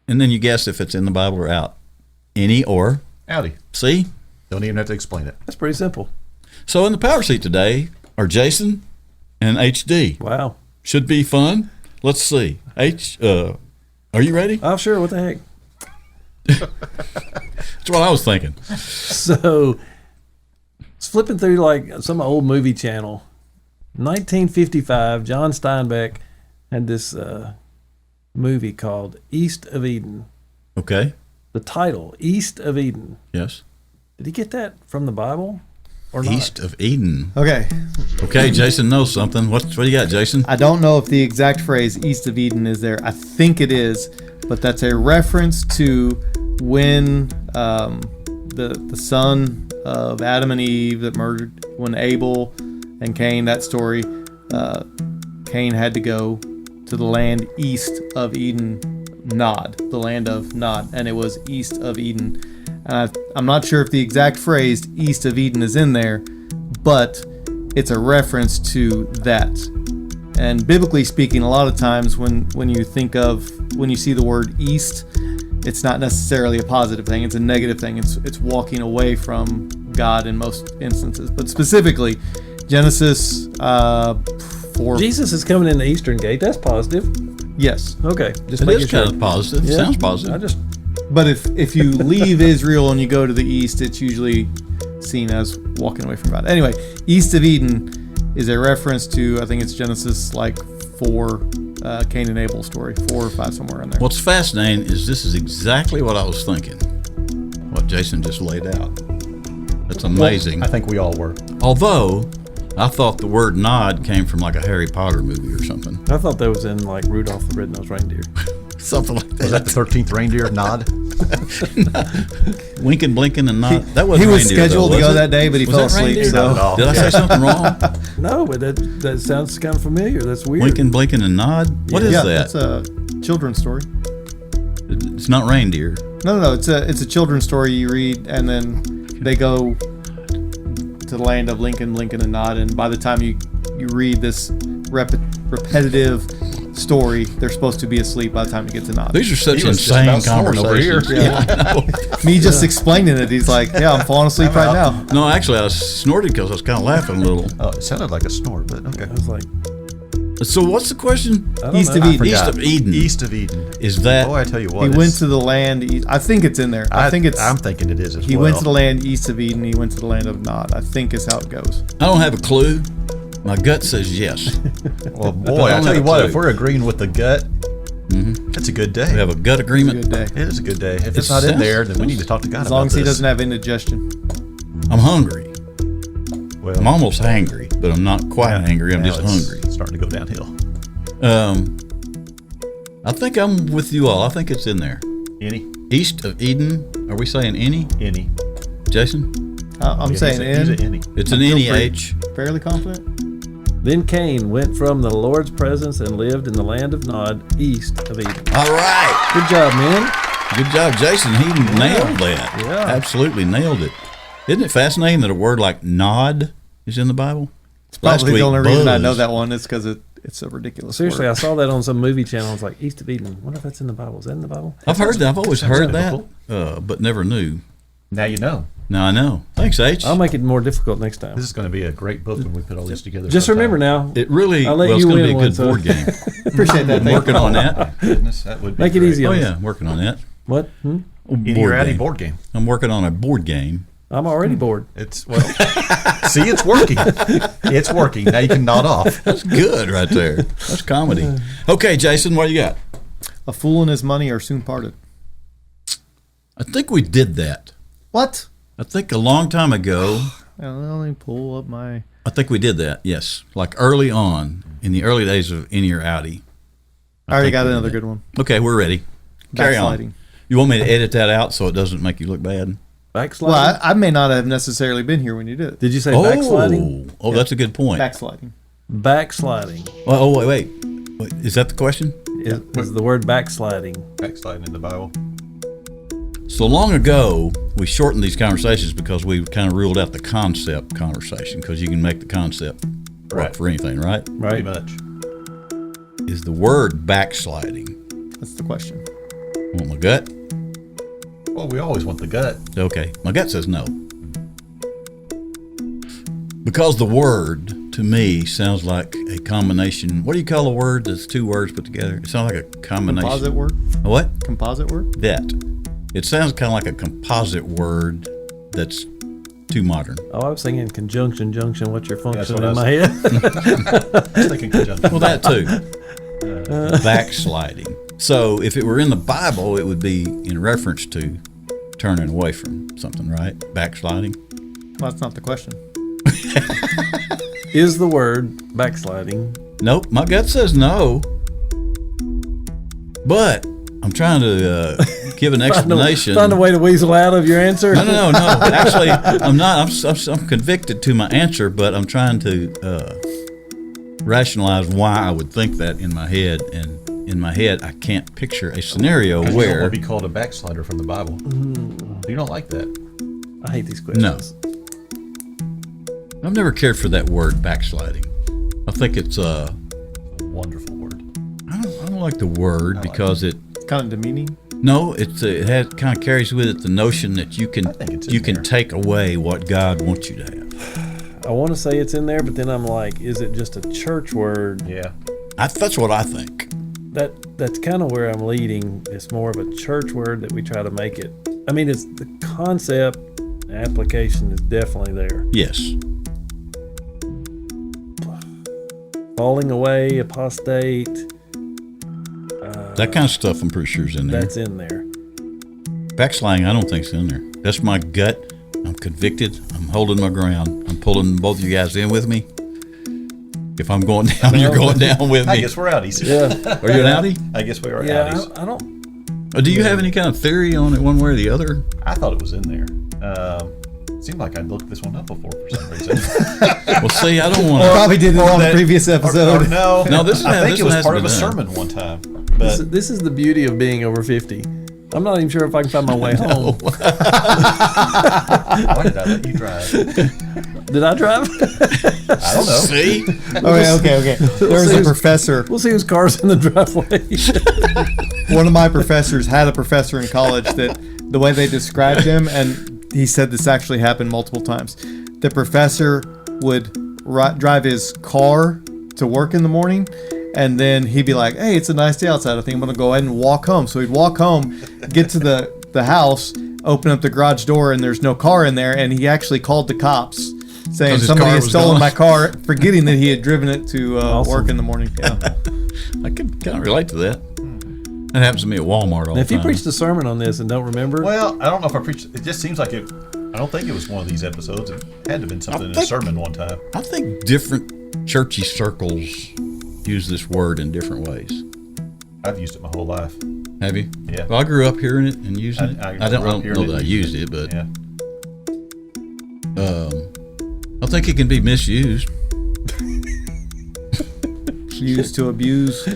then you guess if it's in the Bible or out. Inny or Howdy. see? Don't even have to explain it. That's pretty simple. So in the power seat today are Jason and HD. Wow. Should be fun. Let's see. Are you ready? Oh, sure. What the heck? That's what I was thinking. So, it's flipping through like some old movie channel. 1955, John Steinbeck had this movie called East of Eden. Okay. The title, East of Eden. Yes. Did he get that from the Bible or not? East of Eden. Okay. Okay, Jason knows something. What do you got, Jason? I don't know if the exact phrase "East of Eden" is there. I think it is, but that's a reference to when the son of Adam and Eve that murdered, when Abel and Cain, that story, Cain had to go to the land east of Eden, Nod, the land of Nod, and it was east of Eden. And I'm not sure if the exact phrase "East of Eden" is in there, but it's a reference to that. And biblically speaking, a lot of times when you see the word east, it's not necessarily a positive thing. It's a negative thing. It's walking away from God in most instances. But specifically, Genesis 4. Jesus is coming in the Eastern Gate. That's positive. Yes. Okay. Just It making is sure. kind of positive. Yeah. Sounds positive. I just But if you leave Israel and you go to the east, it's usually seen as walking away from God. Anyway, East of Eden is a reference to, I think it's Genesis 4, Cain and Abel story, 4 or 5, somewhere in there. What's fascinating is this is exactly what I was thinking. What Jason just laid out. That's amazing. I think we all were. Although, I thought the word nod came from like a Harry Potter movie or something. I thought that was in like Rudolph the Red-Nosed Reindeer. Something like Was that the 13th reindeer nod? Winking, blinking, and nod. That wasn't He was reindeer, scheduled though, to go was it? that day, but he Was fell that asleep. reindeer? Not at So all. Did I say something wrong? No, but that sounds kind of familiar. That's weird. Winking, blinking, and nod? What is yeah, that? it's a children's story. It's not reindeer. No, it's a children's story you read, and then they go to the land of Lincoln, Blinken, and Nod, and by the time you read this repetitive story, they're supposed to be asleep by the time you get to Nod. These are such He was just insane about snoring over here. conversations. Yeah, I know. Me just explaining it, he's like, yeah, I'm falling asleep right now. No, actually, I snorted because I was kind of laughing a little. Oh, it sounded like a snore, but okay. I was like, So what's the question? I don't East know. of Eden. East of Eden. East of Eden. Is that Boy, I tell you what. He it's- went to the land. I think it's in there. I think it's. I'm thinking it is as He well. went to the land east of Eden. He went to the land of Nod. I think is how it goes. I don't have a clue. My gut says yes. Well, boy, I don't tell have you a what, clue. if we're agreeing with the gut, it's a good day. We have a gut agreement. Good day. It is a good day. If It it's not in sounds- there, then we need to talk to God As about long as he this. doesn't have indigestion. I'm hungry. Well, I'm almost hangry, but I'm not quite angry. I'm now just it's hungry. Starting to go downhill. I think I'm with you all. I think it's in there. Any? East of Eden. Are we saying any? Any? Jason? I'm Yeah, saying he's in. a any. It's an I feel NEH. Fairly confident. Then Cain went from the Lord's presence and lived in the land of Nod, east of Eden. All right. Good job, man. Good job, Jason. He nailed that. Yeah. Absolutely nailed it. Isn't it fascinating that a word like nod is in the Bible? Probably the only reason I know Buzz. that one is because it's a ridiculous. Seriously, word. I saw that on some movie channel. It's like East of Eden. What if that's in the Bible? Is that in the Bible? I've heard that. I've always heard that, biblical. but never knew. Now you know. No, I know. Thanks, H. I'll make it more difficult next time. This is going to be a great book when we put all this together. Just sometime. remember now. It really, I'll let well, it's you going to be win a good one, board game. Appreciate that. I'm Thank working you. on that. Goodness, that would be Make it great. easy Oh, on us. yeah, I'm working on that. What? Inny or Outty board game. I'm working on a board game. I'm already bored. It's well. See, it's working. It's working. Now you can nod off. That's good right there. That's comedy. Okay, Jason, what do you got? A fool and his money are soon parted. I think we did that. What? I think a long time ago, Let me pull up my. I think we did that, yes. Like early on, in the early days of Inny or Outty. I already think got we did another that. good one. Okay, we're ready. Carry Backsliding. on. You want me to edit that out so it doesn't make you look bad? Backsliding? Well, I may not have necessarily been here when you did it. Did you say backsliding? Oh, that's a good point. Backsliding. Backsliding. Oh, wait. Is that the question? Is the word backsliding. Backsliding in the Bible. So long ago, we shortened these conversations because we kind of ruled out the concept conversation because you can make the concept work Right. for anything, right? Pretty Right? much. Is the word backsliding? That's the question. Want my gut? Well, we always want the gut. Okay, my gut says no. Because the word, to me, sounds like a combination. What do you call a word that's two words put together? It sounds like a combination. Composite word? A what? Composite word? That. It sounds kind of like a composite word that's too modern. Oh, I was thinking conjunction, junction. What's your function what I in was my head? I was thinking conjunction. Well, that too. Backsliding. So if it were in the Bible, it would be in reference to turning away from something, right? Backsliding. Well, that's not the question. Is the word backsliding? Nope, my gut says no. But I'm trying to give an explanation. Find a way to weasel out of your answer? No. Actually, I'm not. I'm convicted to my answer, but I'm trying to rationalize why I would think that in my head. And in my head, I can't picture a scenario You don't where. want to be called a backslider from the Bible. You don't like that. I hate these questions. I've never cared for that word backsliding. I think it's It's a wonderful word. I don't like the word because it. It's kind of demeaning. No, it kind of carries with it the notion that you can think it's in you can there. take away what God wants you to have. I want to say it's in there, but then I'm like, is it just a church word? Yeah. That's what I think. That's kind of where I'm leading. It's more of a church word that we try to make it. I mean, it's the concept, application is definitely there. Yes. Falling away, apostate, That kind of stuff I'm pretty sure is in there. that's in there. Backsliding, I don't think it's in there. That's my gut. I'm convicted. I'm holding my ground. I'm pulling both of you guys in with me. If I'm going down, you're going down with I me. guess we're outies. Yeah, Are you an Outty? I guess we are yeah. outies. I don't. Or do you have any kind of theory on it one way or the other? I thought it was in there. Seemed like I'd looked this one up before for some reason. Well, see, I don't want to. Probably did it on the that- previous episode. Or no, No, this is- I think this it was has part to of be a done. sermon one time. This, But this is the beauty of being over 50. I'm not even sure if I can find my way home. why did I let you drive? Did I drive? I don't know. See? Okay. There was a professor. We'll see whose car's in the driveway. One of my professors had a professor in college that the way they described him, and he said this actually happened multiple times. The professor would drive his car to work in the morning, and then he'd be like, "Hey, it's a nice day outside. I think I'm gonna go ahead and walk home." So he'd walk home, get to the house, open up the garage door, and there's no car in there. And he actually called the cops, saying 'Cause his somebody car had was stolen gone. my car, forgetting that he had driven it to Awesome. work in the morning. Yeah. I can kind of relate to that. That happens to me at Walmart all Now, if the you time. preached a sermon on this and don't remember, Well, I don't know if I preached. It just seems like it. I don't think it was one of these episodes. It had to have been something in a think- sermon one time. I think different churchy circles use this word in different ways. I've used it my whole life. Have you? Yeah. Well, I grew up hearing it and using it. I don't grew up hearing know it that I and used it, but Yeah. I think it can be misused. Used to abuse.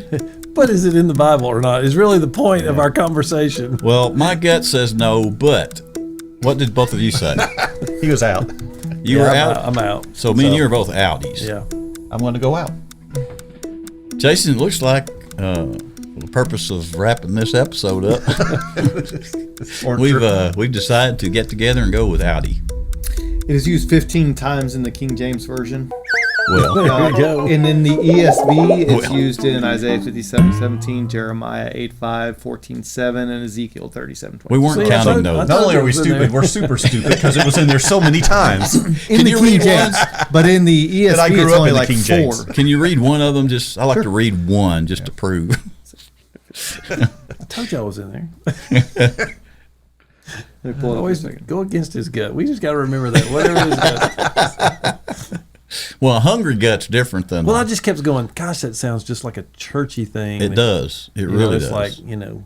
but is it in the Bible or not? Is really the point of our conversation. Well, my gut says no, but what did both of you say? He was out. You Yeah, were I'm out. I'm out. So me and you are both outies. Yeah. I'm going to go out. Jason, it looks like for the purpose of wrapping this episode up, Or we've decided to get together and go with Outty. It is used 15 times in the King James Version. Well, There you go. And in the ESV, it's Well. used in Isaiah 57:17, Jeremiah 8:5, 14:7, and Ezekiel 37:20. we weren't See, I counting thought- those. Not only are we It was in stupid, there. we're super stupid because it was in there so many times. in Can the you King read James, but in the ESV, But I grew it's up only in the like King 4. James. Can you read one of them? I like to read one just to prove. I told you I was in there. Let me pull it up Always a second. go against his gut. We just got to remember that. Whatever his gut. Well, a hungry gut's different than. Well, I just kept going, gosh, that sounds just like a churchy thing. it does. It You know, really it's does. like, you know,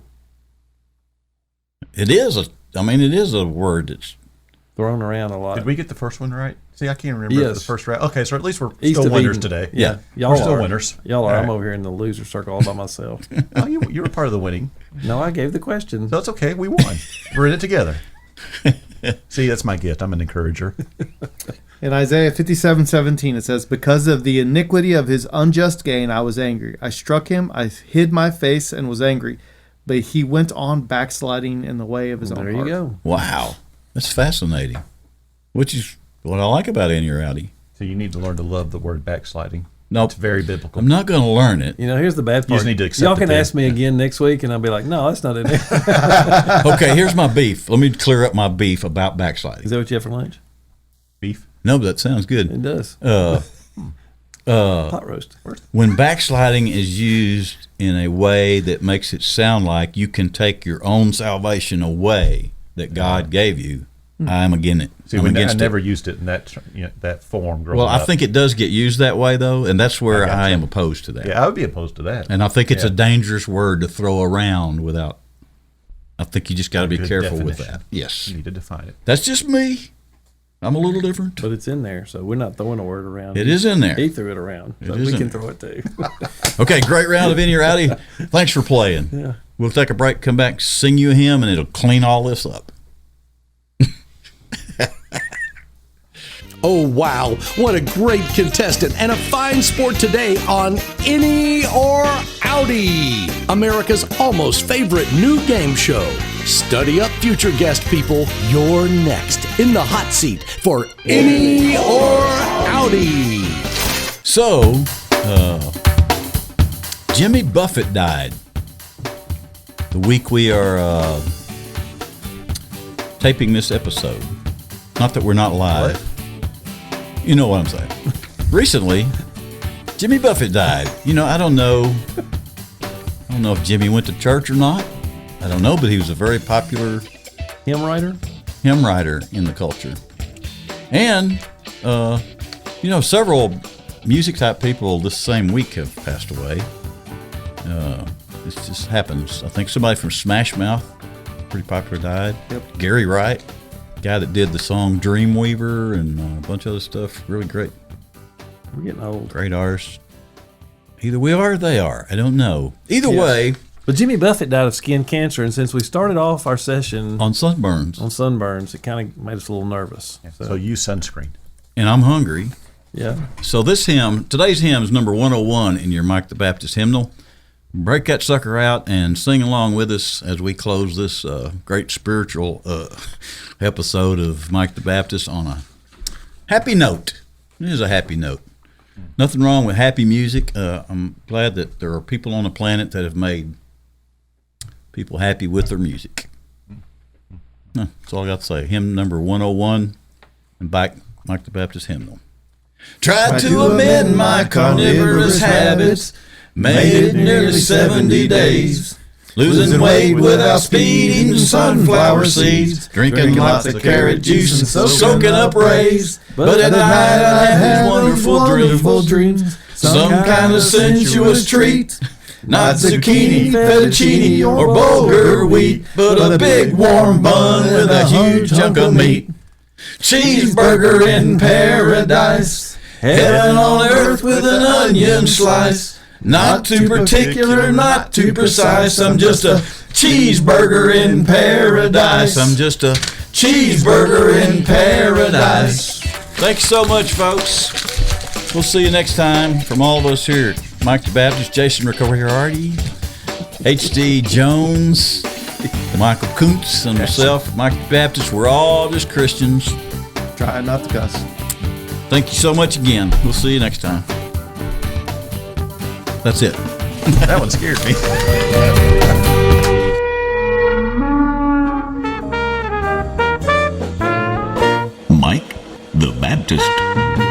It is a. I mean, it is a word that's. thrown around a lot. Did we get the first one right? See, I can't remember Yes. the first round. Okay, so at least we're East still of winners Eden. today. Yeah. Y'all We're still are. winners. Y'all are. All I'm right. over here in the loser circle all by myself. Oh, you were part of the winning. No, I gave the question. So it's okay. We won. We're in it together. See, that's my gift. I'm an encourager. In Isaiah 57:17, it says, "Because of the iniquity of his unjust gain, I was angry. I struck him, I hid my face and was angry. But he went on backsliding in the way of his own There heart." you go. Wow, that's fascinating. Which is what I like about Inny or Outty. So you need to learn to love the word backsliding. No, It's very biblical. I'm not going to learn it. You know, here's the bad part. just need to accept Y'all it can then. ask me again next week, and I'll be like, no, that's not in there. Okay, here's my beef. Let me clear up my beef about backsliding. Is that what you have for lunch? Beef. No, but that sounds It good. does. Uh, Pot roast. when backsliding is used in a way that makes it sound like you can take your own salvation away that God gave you, I'm against it. See, I'm I against never it. used it in that form growing Well, I up. think it does get used that way though, and that's where I gotcha. I am opposed to that. Yeah, I would be opposed to that. And I think it's Yeah. a dangerous word to throw around without. I think you just got to be Good careful with definition. that. Yes, You need to define it. that's just me. I'm a little different. But it's in there, so we're not throwing a word around. It is in there. He threw it around, so It is we in can there. throw it too. Okay, great round of Inny or Outty. Thanks for playing. Yeah. We'll take a break, come back, sing you a hymn, and it'll clean all this up. Oh, wow. What a great contestant and a fine sport today on Inny or Outty, America's almost favorite new game show. Study up, future guest people. You're next in the hot seat for Inny or Outty. So, Jimmy Buffett died the week we are taping this episode. Not that we're not live. What? You know what I'm saying. Recently, Jimmy Buffett died. You know, I don't know if Jimmy went to church or not. I don't know, but he was a very popular Hymn writer? hymn writer in the culture. And, several music type people this same week have passed away. This just happens. I think somebody from Smash Mouth, pretty popular, died. Yep. Gary Wright, guy that did the song Dreamweaver and a bunch of other stuff. Really great, We're getting old. great artists. Either we are or they are. I don't know. Either Yes. way, But Jimmy Buffett died of skin cancer, and since we started off our session on sunburns. on sunburns, it kind of made us a little nervous. So use sunscreen. And I'm hungry. Yeah. So this hymn, today's hymn is number 101 in your Mike the Baptist hymnal. Break that sucker out and sing along with us as we close this great spiritual episode of Mike the Baptist on a happy note. It is a happy note. Nothing wrong with happy music. I'm glad that there are people on the planet that have made people happy with their music. That's all I got to say. Hymn number 101 and back Mike the Baptist hymnal. Tried to amend my carnivorous habits, made it nearly 70 days. Losing weight without speed, eating sunflower seeds, drinking lots of carrot juice and soaking up rays. But at night I had these wonderful dreams, some kind of sensuous treat. Not zucchini, fettuccine, or bulgur wheat, but a big warm bun with a huge chunk of meat. Cheeseburger in paradise, heaven on earth with an onion slice. Not too particular, not too precise. I'm just a cheeseburger in paradise. I'm just a cheeseburger in paradise. Thanks so much, folks. We'll see you next time. From all of us here at Mike the Baptist, Jason Ricciardi, H.D. Jones, Michael Koontz, and myself, Mike the Baptist. We're all just Christians Trying not to cuss. Thank you so much again. We'll see you next time. That's it. That one scared me. Mike the Baptist.